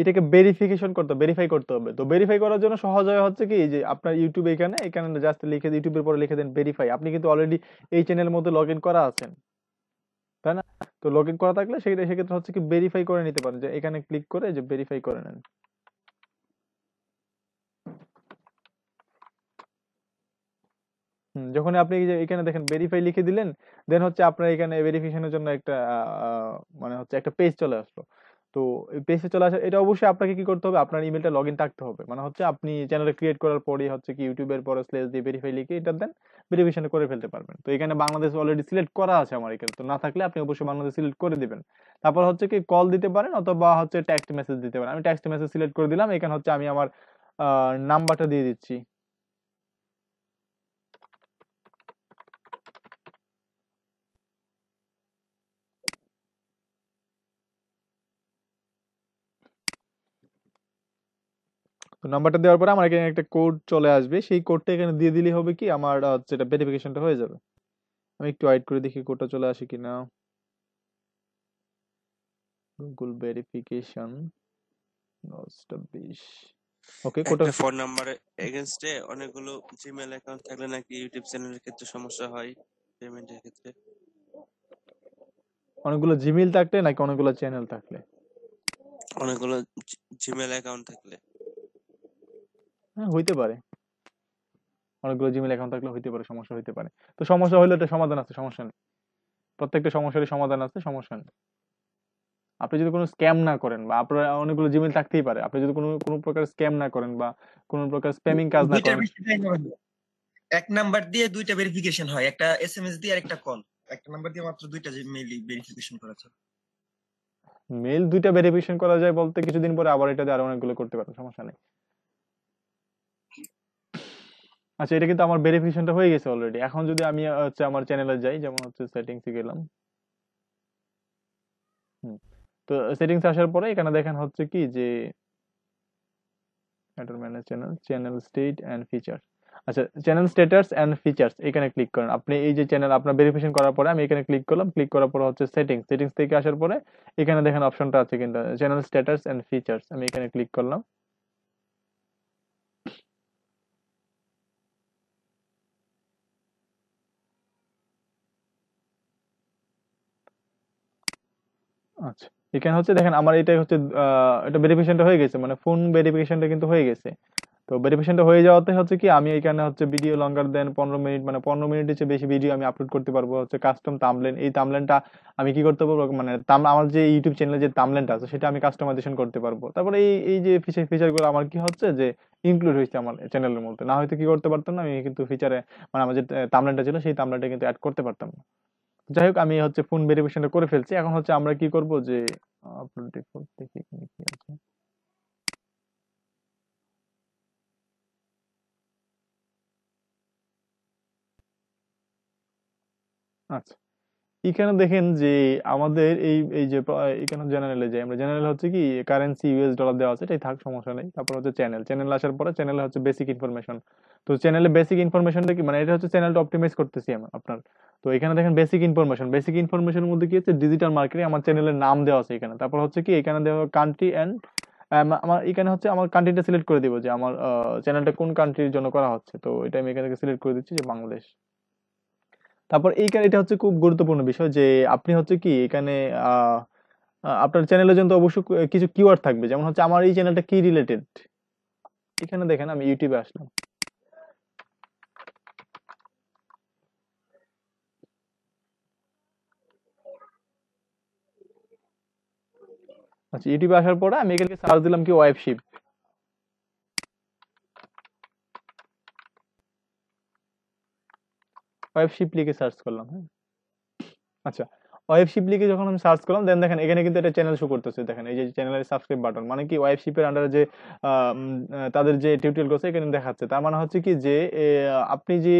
Speaker 1: এটাকে ভেরিফাই করতে হবে। তো ভেরিফাই করার জন্য সহজ হয় হচ্ছে কি, যে আপনার ইউটিউব এখানে জাস্ট লিখে ইউটিউবের পরে লিখে দেন ভেরিফাই। আপনি কিন্তু অলরেডি এই চ্যানেলের মধ্যে লগ ইন করা আছেন, তাই না? তো লগ ইন করা থাকলে সেক্ষেত্রে হচ্ছে কি ভেরিফাই করে নিতে পারেন, যে এখানে ক্লিক করে যে ভেরিফাই করে নেন। যখন আপনি এই যে এখানে দেখেন ভেরিফাই লিখে দিলেন, দেন হচ্ছে আপনার এখানে ভেরিফিকেশনের জন্য একটা মানে হচ্ছে একটা পেজ চলে আসলো। তো এই পেজে চলে আসে, এটা অবশ্যই আপনাকে কি করতে হবে, আপনার ইমেলটা লগ ইন থাকতে হবে। মানে হচ্ছে আপনি চ্যানেল ক্রিয়েট করার পরেই হচ্ছে কি ইউটিউবের পরে স্ল্যাশ দিয়ে ভেরিফাই লিখে এটা দেন, ভেরিফিকেশন করে ফেলতে পারবেন। তো এখানে বাংলাদেশ অলরেডি সিলেক্ট করা আছে আমার এখানে, তো না থাকলে আপনি অবশ্যই বাংলাদেশ সিলেক্ট করে দিবেন। তারপর হচ্ছে কি কল দিতে পারেন অথবা হচ্ছে টেক্সট মেসেজ দিতে পারেন। আমি টেক্সট মেসেজ সিলেক্ট করে দিলাম, এখানে হচ্ছে আমি আমার নাম্বারটা দিয়ে দিচ্ছি। নাম্বারটা দেওয়ার পরে আমার এখানে একটা কোড চলে আসবে, সেই কোডটা এখানে দিয়ে দিলেই হবে কি আমার হচ্ছে এটা ভেরিফিকেশনটা হয়ে যাবে। আমি একটু ওয়েট করে দেখি কোডটা চলে আসে কিনা। Google verification establish. ওকে, কোডটা
Speaker 7: একটা ফোন নাম্বারে এগেনস্টে অনেকগুলো জিমেল অ্যাকাউন্ট থাকলে নাকি ইউটিউব চ্যানেলের ক্ষেত্রে সমস্যা হয় পেমেন্টের ক্ষেত্রে?
Speaker 1: অনেকগুলো জিমেইল থাকলে নাকি অনেকগুলো চ্যানেল থাকলে?
Speaker 7: অনেকগুলো জিমেল অ্যাকাউন্ট থাকলে।
Speaker 1: হ্যাঁ, হইতে পারে। অনেকগুলো জিমেইল অ্যাকাউন্ট থাকলে হইতে পারে, সমস্যা হইতে পারে। তো সমস্যা হইলে এটা সমাধান আছে, সমস্যা নেই। প্রত্যেকটা সমস্যারই সমাধান আছে, সমস্যা নেই। আপনি যদি কোনো স্ক্যাম না করেন বা আপনার অনেকগুলো জিমেইল থাকতেই পারে, আপনি যদি কোনো প্রকার স্ক্যাম না করেন বা কোনো প্রকার স্প্যামিং কাজ না
Speaker 4: দুইটার
Speaker 1: করেন।
Speaker 4: বেশি চাই না ভাই। এক নাম্বার দিয়ে দুইটা ভেরিফিকেশন হয়, একটা এসএমএস দিয়ে আর একটা কল। একটা নাম্বার দিয়ে মাত্র দুইটা মেইল ভেরিফিকেশন করা যায়।
Speaker 1: মেইল দুইটা ভেরিফিকেশন করা যায় বলতে কিছুদিন পরে আবার এটা দিয়ে আরো অনেকগুলো করতে পারেন, সমস্যা নেই। আচ্ছা, এটা কিন্তু আমার ভেরিফিকেশনটা হয়ে গেছে অলরেডি। এখন যদি আমি হচ্ছে আমার চ্যানেলে যাই, যেমন হচ্ছে সেটিংসে গেলাম। তো সেটিংস আসার পরে এখানে দেখেন হচ্ছে কি যে manage channel state and feature. আচ্ছা, চ্যানেল স্ট্যাটাস এন্ড ফিচার্স এখানে ক্লিক করেন। আপনি এই যে চ্যানেল আপনার ভেরিফিকেশন করার পরে আমি এখানে ক্লিক করলাম, ক্লিক করার পরে হচ্ছে সেটিংস থেকে আসার পরে এখানে দেখেন অপশনটা আছে কিন্তু চ্যানেল স্ট্যাটাস এন্ড ফিচার্স, আমি এখানে ক্লিক করলাম। আচ্ছা, এখানে হচ্ছে দেখেন আমার এটাই হচ্ছে এটা ভেরিফিকেশনটা হয়ে গেছে, মানে ফোন ভেরিফিকেশনটা কিন্তু হয়ে গেছে। তো ভেরিফিকেশনটা হয়ে যাওয়াতে হচ্ছে কি আমি এখানে হচ্ছে ভিডিও লঙ্গার দেন 15 মিনিট, মানে 15 মিনিটের চেয়ে বেশি ভিডিও আমি আপলোড করতে পারবো। হচ্ছে কাস্টম থাম্বনেল, এই থাম্বনেলটা আমি কি করতে পারবো, মানে আমার যে ইউটিউব চ্যানেলে যে থাম্বনেলটা আছে সেটা আমি কাস্টমাইজেশন করতে পারবো। তারপরে এই যে ফিচারগুলো আমার কি হচ্ছে যে ইনক্লুড হয়েছে আমার চ্যানেলের মধ্যে, না হয়তো কি করতে পারতাম না আমি কিন্তু ফিচারে, মানে আমার যে থাম্বনেলটা ছিল সেই থাম্বনেলটা কিন্তু অ্যাড করতে পারতাম না। যাই হোক, আমি হচ্ছে ফোন ভেরিফিকেশনটা করে ফেলছি। এখন হচ্ছে আমরা কি করব যে আপলোড ডিফল্ট দেখি এখানে কি আছে। আচ্ছা, এখানে দেখেন যে আমাদের এই যে এখানে জেনারেলে যাই আমরা, জেনারেল হচ্ছে কি কারেন্সি ইউএস ডলার দেওয়া আছে, এটাই থাক, সমস্যা নেই। তারপর হচ্ছে চ্যানেল আসার পরে চ্যানেলে হচ্ছে বেসিক ইনফরমেশন। তো চ্যানেলে বেসিক ইনফরমেশনটা কি, মানে এটা হচ্ছে চ্যানেলটা অপটিমাইজ করতেছি আমরা আপনার। তো এখানে দেখেন বেসিক ইনফরমেশনের মধ্যে কি হচ্ছে ডিজিটাল মার্কেটিং, আমার চ্যানেলের নাম দেওয়া আছে এখানে। তারপর হচ্ছে কি এখানে দেওয়া কান্ট্রি এন্ড আমার এখানে হচ্ছে আমার কান্ট্রিটা সিলেক্ট করে দিব যে আমার চ্যানেলটা কোন কান্ট্রির জন্য করা হচ্ছে। তো এটা আমি এখানে সিলেক্ট করে দিচ্ছি যে বাংলাদেশ। তারপর এটা হচ্ছে খুব গুরুত্বপূর্ণ বিষয় যে আপনি হচ্ছে কি এখানে আহ আহ, আপনার চ্যানেলের জন্য তো অবশ্যই কিছু কিওয়ার্ড থাকবে, যেমন হচ্ছে আমার এই চ্যানেলটা কি রিলেটেড। এখানে দেখেন আমি ইউটিউবে আসলাম। আচ্ছা, ইউটিউবে আসার পরে আমি এখানে সার্চ দিলাম কি ওয়েবশিপ। ওয়েবশিপ লিখে সার্চ করলাম, হ্যাঁ। আচ্ছা, ওয়েবশিপ লিখে যখন আমি সার্চ করলাম দেন দেখেন এখানে কিন্তু একটা চ্যানেল শো করতেছে। দেখেন এই যে চ্যানেলের সাবস্ক্রাইব বাটন, মানে কি ওয়েবশিপের আন্ডারে যে তাদের যে টিউটোরিয়াল করছে এখানে দেখাচ্ছে। তার মানে হচ্ছে কি যে আপনি যে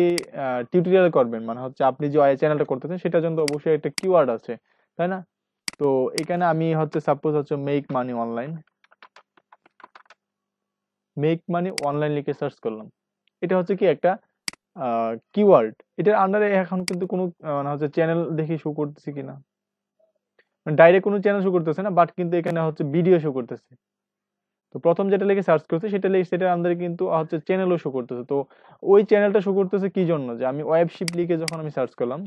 Speaker 1: টিউটোরিয়াল করবেন, মানে হচ্ছে আপনি যে চ্যানেলটা করতেছেন সেটার জন্য তো অবশ্যই একটা কিওয়ার্ড আছে, তাই না? তো এখানে আমি হচ্ছে সাপোজ হচ্ছে মেক মানি অনলাইন লিখে সার্চ করলাম। এটা হচ্ছে কি একটা কিওয়ার্ড। এটার আন্ডারে এখন কিন্তু কোনো মানে হচ্ছে চ্যানেল দেখি শো করতেছে কিনা, ডাইরেক্ট কোনো চ্যানেল শো করতেছে না, বাট কিন্তু এখানে হচ্ছে ভিডিও শো করতেছে। তো প্রথম যেটা লিখে সার্চ করছে সেটার আন্ডারে কিন্তু হচ্ছে চ্যানেলও শো করতেছে। তো ওই চ্যানেলটা শো করতেছে কি জন্য, যে আমি ওয়েবশিপ লিখে যখন আমি সার্চ করলাম,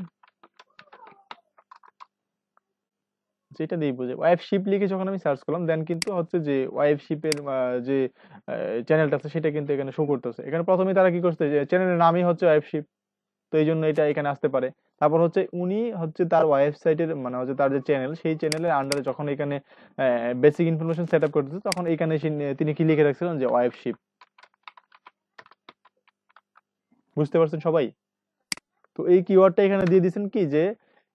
Speaker 1: যেটা দিয়ে বুঝে ওয়েবশিপ লিখে যখন আমি সার্চ করলাম দেন কিন্তু হচ্ছে যে ওয়েবশিপের যে চ্যানেলটা আছে সেটা কিন্তু এখানে শো করতেছে। এখানে প্রথমে তারা কি করছে যে চ্যানেলের নামই হচ্ছে ওয়েবশিপ, তো এই জন্য এটা এখানে আসতে পারে। তারপর হচ্ছে উনি হচ্ছে তার ওয়েবসাইটের, মানে হচ্ছে তার যে চ্যানেল সেই চ্যানেলের আন্ডারে যখন এখানে বেসিক ইনফরমেশন সেট আপ করতেছে তখন এখানে তিনি কি লিখে রাখছিলেন যে ওয়েবশিপ। বুঝতে পারছেন সবাই? তো এই কিওয়ার্ডটা এখানে দিয়ে দিয়েছেন কি যে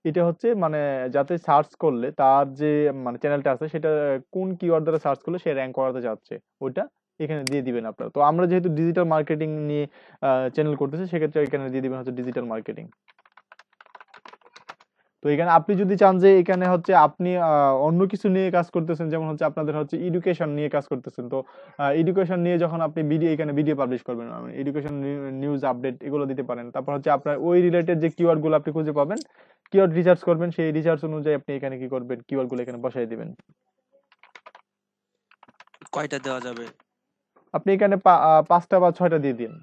Speaker 1: এটা হচ্ছে মানে যাতে সার্চ করলে তার যে মানে চ্যানেলটা আছে সেটা কোন কিওয়ার্ড দ্বারা সার্চ করলে সে র্যাঙ্ক করাতে যাচ্ছে ওইটা এখানে দিয়ে দিবেন আপনারা। তো আমরা যেহেতু ডিজিটাল মার্কেটিং নিয়ে চ্যানেল করতেছি সেক্ষেত্রে এখানে দিয়ে দিবেন হচ্ছে ডিজিটাল মার্কেটিং। তো এখানে আপনি যদি চান যে এখানে হচ্ছে আপনি অন্য কিছু নিয়ে কাজ করতেছেন, যেমন হচ্ছে আপনাদের হচ্ছে এডুকেশন নিয়ে কাজ করতেছেন, তো এডুকেশন নিয়ে যখন আপনি এখানে ভিডিও পাবলিশ করবেন, এডুকেশন নিউজ আপডেট এগুলো দিতে পারেন। তারপর হচ্ছে আপনার ওই রিলেটেড যে কিওয়ার্ড গুলো আপনি খুঁজে পাবেন, কিওয়ার্ড রিসার্চ করবেন, সেই রিসার্চ অনুযায়ী আপনি এখানে কি করবেন, কিওয়ার্ড গুলো এখানে বসাই দিবেন।
Speaker 7: কয়টা দেওয়া যাবে?
Speaker 1: আপনি এখানে 5টা বা 6টা দিয়ে দিন,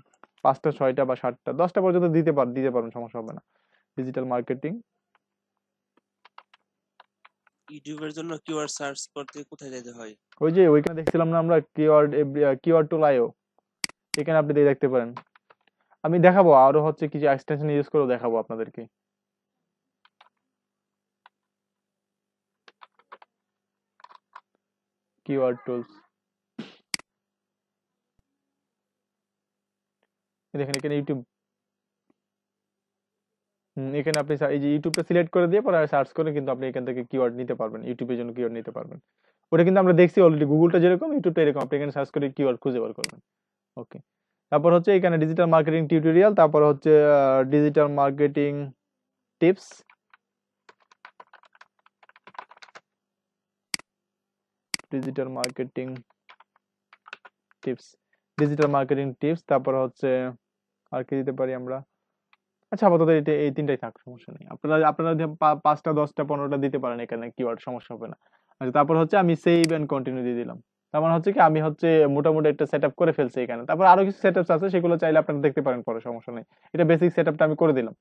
Speaker 1: 5টা 6টা বা 7টা 10টা পর্যন্ত দিতে পারবেন, সমস্যা হবে না। ডিজিটাল মার্কেটিং,
Speaker 7: ইউটিউবের জন্য কিওয়ার্ড সার্চ করতে কোথায় যেতে হয়?
Speaker 1: ওই যে ওইখানে দেখছিলাম না আমরা, কিওয়ার্ড টুল আইও, এখানে আপনি দিয়ে দেখতে পারেন। আমি দেখাবো আরো হচ্ছে কিছু এক্সটেনশন ইউজ করে দেখাবো আপনাদেরকে। কিওয়ার্ড টুলস, দেখেন এখানে ইউটিউব, এখানে আপনি এই যে ইউটিউবটা সিলেক্ট করে দিয়ে পরে সার্চ করে কিন্তু আপনি এখান থেকে কিওয়ার্ড নিতে পারবেন, ইউটিউবের জন্য কিওয়ার্ড নিতে পারবেন। ওটা কিন্তু আমরা দেখছি অলরেডি, গুগলটা যেরকম ইউটিউবটা এরকম, আপনি এখানে সার্চ করে কিওয়ার্ড খুঁজে বার করবেন। ওকে, তারপর হচ্ছে এখানে ডিজিটাল মার্কেটিং টিউটোরিয়াল, তারপর হচ্ছে digital marketing tips, digital marketing tips, digital marketing tips, তারপর হচ্ছে আর কি দিতে পারি আমরা। আচ্ছা আপাতত এই তিনটাই থাক, সমস্যা নেই। আপনারা যদি 5টা 10টা 15টা দিতে পারেন এখানে কিওয়ার্ড, সমস্যা হবে না। আচ্ছা, তারপর হচ্ছে আমি সেভ এন্ড কন্টিনিউ দিয়ে দিলাম। তার মানে হচ্ছে কি আমি হচ্ছে মোটামুটি একটা সেটআপ করে ফেলছি এখানে। তারপর আরো কিছু সেটআপস আছে, সেগুলো চাইলে আপনারা দেখতে পারেন পরে, সমস্যা নেই। এটা বেসিক সেটআপটা আমি করে দিলাম।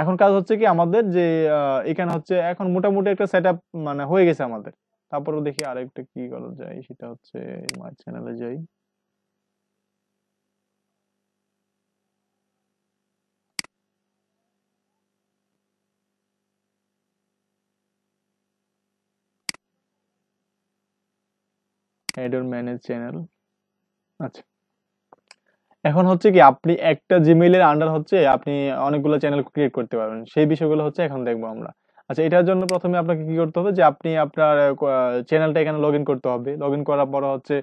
Speaker 1: এখন কাজ হচ্ছে কি আমাদের যে এখানে হচ্ছে এখন মোটামুটি একটা সেটআপ মানে হয়ে গেছে আমাদের। তারপরও দেখি আরেকটা কি করা যায়, সেটা হচ্ছে মাই চ্যানেলে যাই। Add or manage channel. আচ্ছা, এখন হচ্ছে কি আপনি একটা জিমেইলের আন্ডার হচ্ছে আপনি অনেকগুলো চ্যানেল ক্রিয়েট করতে পারবেন, সেই বিষয়গুলো হচ্ছে এখন দেখবো আমরা। আচ্ছা, এটার জন্য প্রথমে আপনাকে কি করতে হবে যে আপনি আপনার চ্যানেলটা এখানে লগ ইন করতে হবে। লগ ইন করার পর হচ্ছে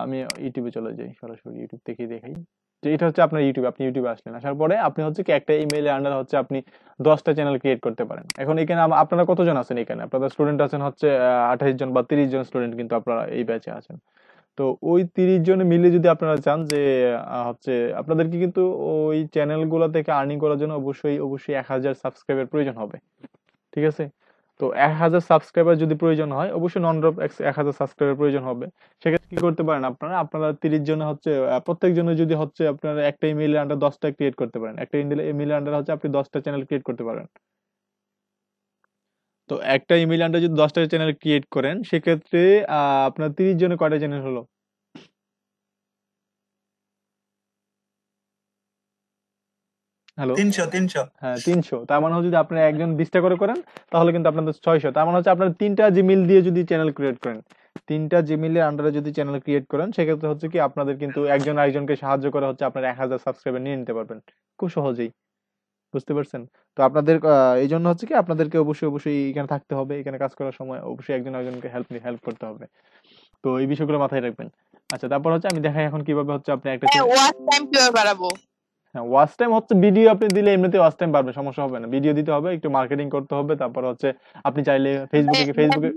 Speaker 1: আমি ইউটিউবে চলে যাই, সরাসরি ইউটিউব থেকে দেখাই যে এটা হচ্ছে আপনার ইউটিউব। আপনি ইউটিউবে আসলেন, আসার পরে আপনি হচ্ছে কি একটা ইমেইলের আন্ডার হচ্ছে আপনি 10টা চ্যানেল ক্রিয়েট করতে পারেন। এখন এখানে আপনারা কতজন আছেন, এখানে আপনাদের স্টুডেন্ট আছেন হচ্ছে 28 জন বা 30 জন স্টুডেন্ট কিন্তু আপনারা এই ব্যাচে আছেন। তো ওই 30 জন মিলে যদি আপনারা চান যে হচ্ছে আপনাদেরকে কিন্তু ওই চ্যানেল গুলো থেকে আর্নিং করার জন্য অবশ্যই 1000 সাবস্ক্রাইবার প্রয়োজন হবে, ঠিক আছে? তো 1000 সাবস্ক্রাইবার যদি প্রয়োজন হয়, অবশ্যই নন ড্রপ 1000 সাবস্ক্রাইবার প্রয়োজন হবে। সেক্ষেত্রে কি করতে পারেন আপনারা 30 জনে হচ্ছে প্রত্যেক জনে যদি হচ্ছে আপনারা একটা ইমেইলের আন্ডার 10টা ক্রিয়েট করতে পারেন, একটা ইমেইলের আন্ডার হচ্ছে আপনি 10টা চ্যানেল ক্রিয়েট করতে পারেন। তো একটা ইমেইল আন্ডার যদি 10টা চ্যানেল ক্রিয়েট করেন, সেক্ষেত্রে আপনার 30 জনে কয়টা চ্যানেল হলো? হ্যালো,
Speaker 6: 300
Speaker 1: হ্যাঁ 300। তার মানে হচ্ছে যদি আপনি একজন 20টা করে করেন, তাহলে কিন্তু আপনাদের 600। তার মানে হচ্ছে আপনার 3টা জিমেইল দিয়ে যদি চ্যানেল ক্রিয়েট করেন, 3টা জিমেইলের আন্ডারে যদি চ্যানেল ক্রিয়েট করেন, সেক্ষেত্রে হচ্ছে কি আপনাদের কিন্তু একজন আরেকজনকে সাহায্য করে হচ্ছে আপনার 1000 সাবস্ক্রাইবার নিয়ে নিতে পারবেন খুব সহজেই। বুঝতে পারছেন? তো আপনাদের এই জন্য হচ্ছে কি আপনাদেরকে অবশ্যই এখানে থাকতে হবে, এখানে কাজ করার সময় অবশ্যই একজন আরেকজনকে হেল্প করতে হবে। তো এই বিষয়গুলো মাথায় রাখবেন। আচ্ছা, তারপর হচ্ছে আমি দেখাই এখন কিভাবে হচ্ছে আপনি একটা
Speaker 8: ওয়াচ টাইম কিভাবে বাড়াবো?
Speaker 1: হ্যাঁ, ওয়াচ টাইম হচ্ছে ভিডিও আপনি দিলে এমনিতে ওয়াচ টাইম বাড়বে, সমস্যা হবে না। ভিডিও দিতে হবে, একটু মার্কেটিং করতে হবে, তারপর হচ্ছে আপনি চাইলে ফেসবুকে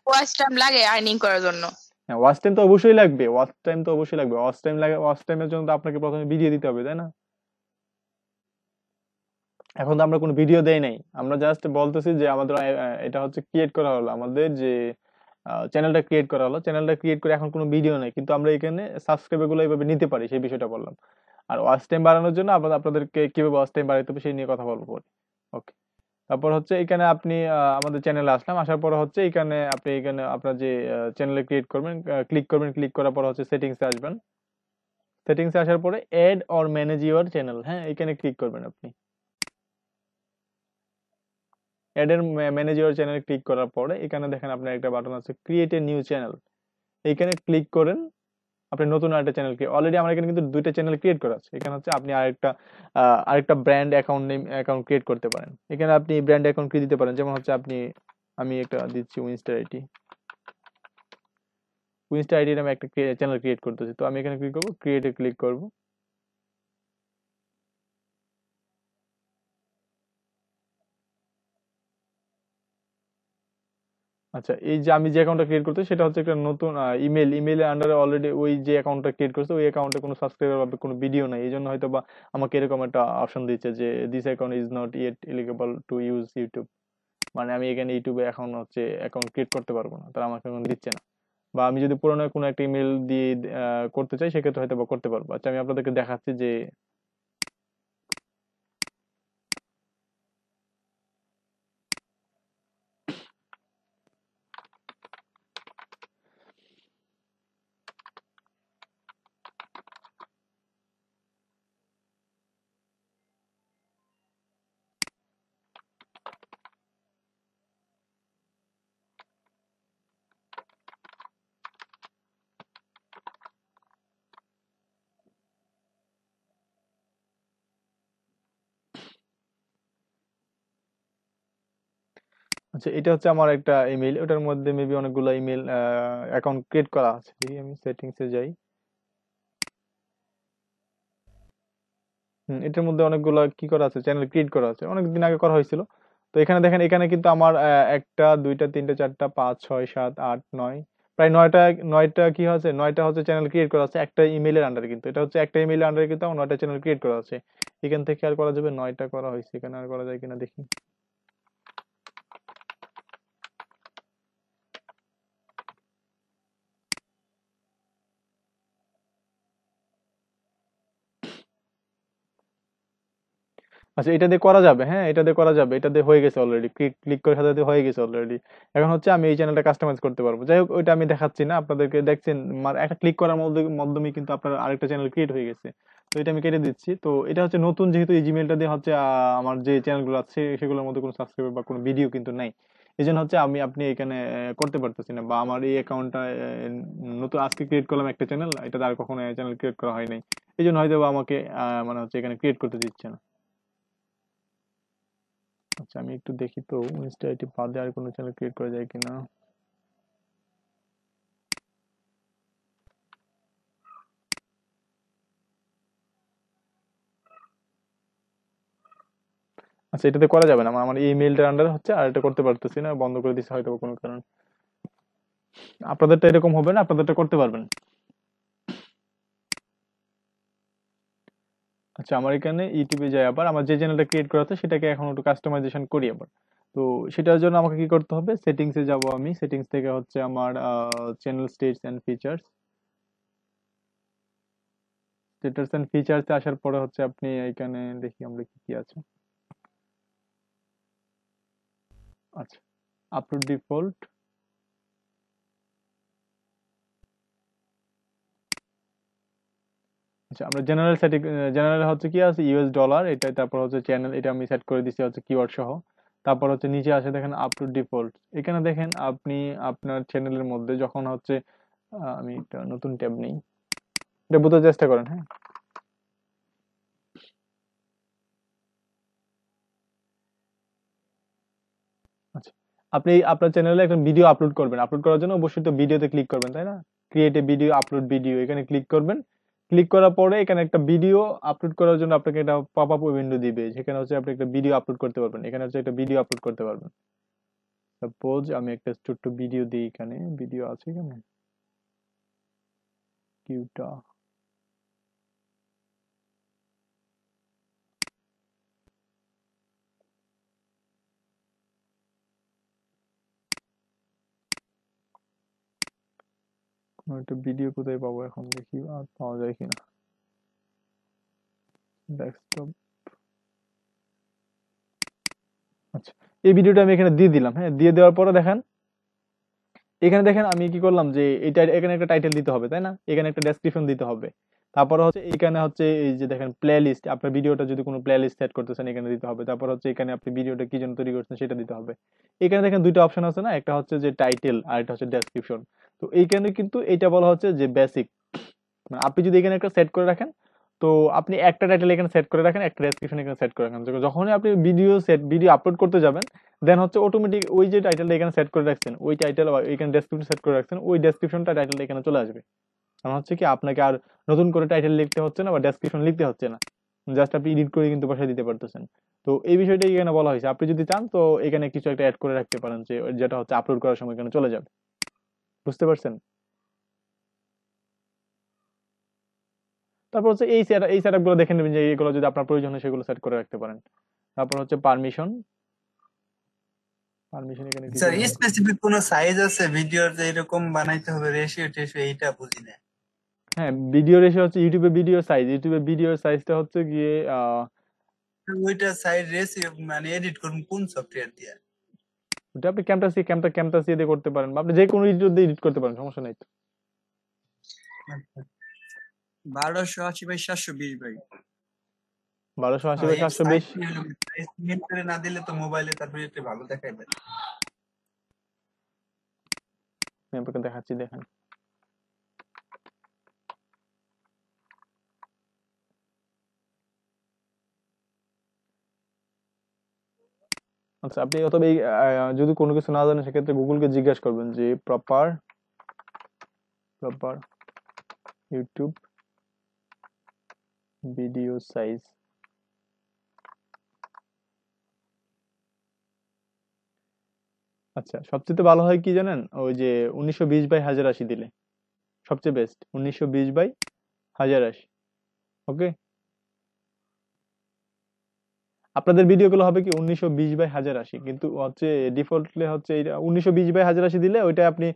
Speaker 8: ওয়াচ টাইম লাগে আর্নিং করার জন্য।
Speaker 1: হ্যাঁ, ওয়াচ টাইম তো অবশ্যই লাগবে, ওয়াচ টাইমের জন্য তো আপনাকে প্রথমে ভিডিও দিতে হবে, তাই না? এখন তো আমরা কোনো ভিডিও দেই নাই, আমরা জাস্ট বলতেছি যে আমাদের এটা হচ্ছে ক্রিয়েট করা হলো, আমাদের যে চ্যানেলটা ক্রিয়েট করা হলো, চ্যানেলটা ক্রিয়েট করে এখন কোনো ভিডিও নেই, কিন্তু আমরা এখানে সাবস্ক্রাইবার গুলো এইভাবে নিতে পারি, সেই বিষয়টা বললাম। আর ওয়াচ টাইম বাড়ানোর জন্য আপনাদেরকে কিভাবে ওয়াচ টাইম বাড়াতে হবে সেই নিয়ে কথা বলবো পরে। ওকে, তারপর হচ্ছে এখানে আপনি আমাদের চ্যানেলে আসলাম, আসার পর হচ্ছে এখানে আপনার যে চ্যানেলে ক্রিয়েট করবেন, ক্লিক করার পর হচ্ছে সেটিংসে আসবেন। সেটিংসে আসার পরে add or manage your channel, হ্যাঁ এখানে ক্লিক করবেন আপনি। এড এর ম্যানেজ ইউর চ্যানেল ক্লিক করার পরে এখানে দেখেন আপনার একটা বাটন আছে ক্রিয়েট এ নিউ চ্যানেল, এখানে ক্লিক করেন। আপনি নতুন আরেকটা চ্যানেল অলরেডি আমার এখানে কিন্তু 2টা চ্যানেল ক্রিয়েট করা আছে, এখানে হচ্ছে আপনি আরেকটা ব্র্যান্ড অ্যাকাউন্ট ক্রিয়েট করতে পারেন। এখানে আপনি ব্র্যান্ড অ্যাকাউন্ট ক্রিয়েট দিতে পারেন, যেমন হচ্ছে আমি একটা দিচ্ছি উইনস্টার আইডি নামে একটা চ্যানেল ক্রিয়েট করতেছি। তো আমি এখানে ক্লিক করবো, ক্রিয়েটে ক্লিক করব। আচ্ছা, এই যে আমি যে অ্যাকাউন্টটা ক্রিয়েট করতে সেটা হচ্ছে একটা নতুন ইমেলের আন্ডারে অলরেডি ওই যে অ্যাকাউন্টটা ক্রিয়েট করছে ওই অ্যাকাউন্টে কোনো সাবস্ক্রাইবার বা কোনো ভিডিও নাই, এই জন্য হয়তো বা আমাকে এরকম একটা অপশন দিচ্ছে যে this account is not yet eligible to use YouTube, মানে আমি এখানে ইউটিউবে এখন হচ্ছে অ্যাকাউন্ট ক্রিয়েট করতে পারবো না, তারা আমাকে এখন দিচ্ছে না। বা আমি যদি পুরোনো কোনো একটা ইমেল দিয়ে করতে চাই সেক্ষেত্রে হয়তো বা করতে পারবো। আচ্ছা, আমি আপনাদেরকে দেখাচ্ছি যে আচ্ছা, এটা হচ্ছে আমার একটা ইমেল, ওটার মধ্যে মেবি অনেকগুলো ইমেল অ্যাকাউন্ট ক্রিয়েট করা আছে। দেখি আমি সেটিংসে যাই। এটার মধ্যে অনেকগুলো কি করা আছে, চ্যানেল ক্রিয়েট করা আছে, অনেকদিন আগে করা হয়েছিল। তো এখানে দেখেন, এখানে কিন্তু আমার একটা দুইটা তিনটা চারটা পাঁচ ছয় সাত আট নয়, প্রায় নয়টা কি হচ্ছে, নয়টা হচ্ছে চ্যানেল ক্রিয়েট করা আছে একটা ইমেলের আন্ডারে। কিন্তু এটা হচ্ছে একটা ইমেলের আন্ডারে কিন্তু আমার 9টা চ্যানেল ক্রিয়েট করা আছে। এখান থেকে আর করা যাবে, 9টা করা হয়েছে, এখানে আর করা যায় কিনা দেখি। আচ্ছা, এটা দিয়ে করা যাবে, হ্যাঁ এটা দিয়ে করা যাবে, এটা দিয়ে হয়ে গেছে অলরেডি, ক্লিক করে সাথে সাথে হয়ে গেছে অলরেডি। এখন হচ্ছে আমি এই চ্যানেলটা কাস্টমাইজ করতে পারবো। যাই হোক, ওইটা আমি দেখাচ্ছি না আপনাদেরকে, দেখছেন একটা ক্লিক করার মাধ্যমে কিন্তু আপনার আরেকটা চ্যানেল ক্রিয়েট হয়ে গেছে। তো এটা আমি কেটে দিচ্ছি। তো এটা হচ্ছে নতুন, যেহেতু এই জিমেলটা দিয়ে হচ্ছে আমার যে চ্যানেলগুলো আছে সেগুলোর মধ্যে কোনো সাবস্ক্রাইবার বা কোনো ভিডিও কিন্তু নাই, এই জন্য হচ্ছে আপনি এখানে করতে পারতেছি না, বা আমার এই অ্যাকাউন্টটা নতুন আজকে ক্রিয়েট করলাম একটা চ্যানেল, এটা আর কখনো চ্যানেল ক্রিয়েট করা হয় নাই, এই জন্য হয়তো বা আমাকে মানে হচ্ছে এখানে ক্রিয়েট করতে দিচ্ছে না। আচ্ছা, আমি একটু দেখি তো ইনস্টা আইডি বাদে আর কোনো চ্যানেল ক্রিয়েট করা যায় কিনা। আচ্ছা, এটাতে করা যাবে না, আমার এই মেইলটার আন্ডারে হচ্ছে, আর এটা করতে পারতেছি না, বন্ধ করে দিচ্ছে হয়তো কোনো কারণ। আপনাদেরটা এরকম হবে না, আপনাদেরটা করতে পারবেন। আচ্ছা, আমার এখানে ইউটিউবে যাই, আবার আমার যে চ্যানেলটা ক্রিয়েট করা আছে সেটাকে এখন একটু কাস্টমাইজেশন করি আবার। তো সেটার জন্য আমাকে কি করতে হবে, সেটিংসে যাব আমি, সেটিংস থেকে হচ্ছে আমার চ্যানেল স্টেটাস এন্ড ফিচার্সে আসার পরে হচ্ছে আপনি এখানে দেখি আমরা কি কি আছে। আচ্ছা, আপলোড ডিফল্ট, আচ্ছা আমরা জেনারেল হচ্ছে কি আছে ইউএস ডলার এটা, তারপর হচ্ছে চ্যানেল, এটা আমি সেট করে দিছি হচ্ছে কিওয়ার্ড সহ। তারপর হচ্ছে নিচে আসে দেখেন আপলোড ডিফল্ট, এখানে দেখেন আপনি আপনার চ্যানেলের মধ্যে যখন হচ্ছে আমি একটা নতুন ট্যাব নেই, এটা বোঝার চেষ্টা করেন, হ্যাঁ। আচ্ছা, আপনি আপনার চ্যানেলে একটা ভিডিও আপলোড করবেন, আপলোড করার জন্য অবশ্যই তো ভিডিওতে ক্লিক করবেন, তাই না? Create a video, upload video, এখানে ক্লিক করবেন। ক্লিক করার পরে এখানে একটা ভিডিও আপলোড করার জন্য আপনাকে একটা পপ আপ উইন্ডো দিবে, সেখানে হচ্ছে আপনি একটা ভিডিও আপলোড করতে পারবেন, এখানে হচ্ছে একটা ভিডিও আপলোড করতে পারবেন। সাপোজ আমি একটা ছোট্ট ভিডিও দিই, এখানে ভিডিও আছে, এখানে কিউটা, কোনো একটা ভিডিও কোথায় পাবো এখন দেখি, আর পাওয়া যায় কিনা। ডেস্কটপ, আচ্ছা এই ভিডিওটা আমি এখানে দিয়ে দিলাম, হ্যাঁ দিয়ে দেওয়ার পরে দেখেন এখানে দেখেন আমি কি করলাম যে এটা, এখানে একটা টাইটেল দিতে হবে, তাই না? এখানে একটা ডেসক্রিপশন দিতে হবে, তারপরে হচ্ছে এখানে হচ্ছে এই যে দেখেন প্লে লিস্ট, আপনার ভিডিওটা যদি কোনো প্লে লিস্ট সেট করতেছেন এখানে দিতে হবে, তারপর হচ্ছে এখানে আপনি ভিডিওটা কি জন্য তৈরি করছেন সেটা দিতে হবে। এখানে দেখেন দুইটা অপশন আছে না, একটা হচ্ছে যে টাইটেল আর একটা হচ্ছে ডেসক্রিপশন। তো এইখানে কিন্তু এটা বলা হচ্ছে যে বেসিক, মানে আপনি যদি এখানে একটা সেট করে রাখেন, তো আপনি একটা টাইটেল এখানে সেট করে রাখেন, একটা ডেসক্রিপশন এখানে সেট করে রাখেন, যখনই আপনি ভিডিও আপলোড করতে যাবেন দেন হচ্ছে অটোমেটিক ওই যে টাইটেলটা এখানে সেট করে রাখছেন, ওই টাইটেল এখানে ডেসক্রিপশন সেট করে রাখছেন, ওই ডেসক্রিপশনটা টাইটেলটা এখানে চলে আসবে। কারণ হচ্ছে কি আপনাকে আর নতুন করে টাইটেল লিখতে হচ্ছে না বা ডেসক্রিপশন লিখতে হচ্ছে না, জাস্ট আপনি এডিট করে কিন্তু বসায় দিতে পারতেছেন। তো এই বিষয়টা এখানে বলা হয়েছে, আপনি যদি চান তো এখানে কিছু একটা অ্যাড করে রাখতে পারেন, যে যেটা হচ্ছে আপলোড করার সময় এখানে চলে যাবে। বুঝতে পারছেন? তারপর হচ্ছে এই সেটআপ গুলো দেখে নেবেন যে এগুলো যদি আপনার প্রয়োজন হয় সেগুলো সেট করে রাখতে পারেন। তারপর হচ্ছে পারমিশন এখানে কিছু
Speaker 6: স্যার স্পেসিফিক কোন সাইজ আছে ভিডিওর যে এরকম বানাইতে হবে রেশিও টেশিও এইটা বুঝি না।
Speaker 1: হ্যাঁ, ভিডিও রেশিও হচ্ছে ইউটিউবে ভিডিওর সাইজটা হচ্ছে গিয়ে
Speaker 6: ওইটা সাইজ রেশিও মানে এডিট করুন কোন সফটওয়্যার দিয়ে?
Speaker 1: ওটা আপনি ক্যামটাসি দিয়ে করতে পারেন, বা আপনি যে কোনো এডিটর দিয়ে এডিট করতে পারেন, সমস্যা নাই তো।
Speaker 4: 1280 বাই 720 ভাই।
Speaker 1: 1280 বাই 720
Speaker 6: সাইজ মিল করে না দিলে তো মোবাইলে তারপরে এটা ভালো দেখাইবে।
Speaker 1: আমি আপনাকে দেখাচ্ছি, দেখেন। আচ্ছা, আপনি অথবা যদি কোনো কিছু না জানেন সেক্ষেত্রে গুগলকে জিজ্ঞাসা করবেন যে প্রপার ইউটিউব ভিডিও সাইজ। আচ্ছা, সবচেয়ে ভালো হয় কি জানেন, ওই যে 1920 বাই 1080 দিলে সবচেয়ে বেস্ট, 1920 বাই 1080। ওকে, আপনাদের ভিডিওগুলো হবে কি 1920 বাই 1080, কিন্তু হচ্ছে ডিফল্টলি হচ্ছে 1920 বাই 1080 দিলে ওইটা আপনি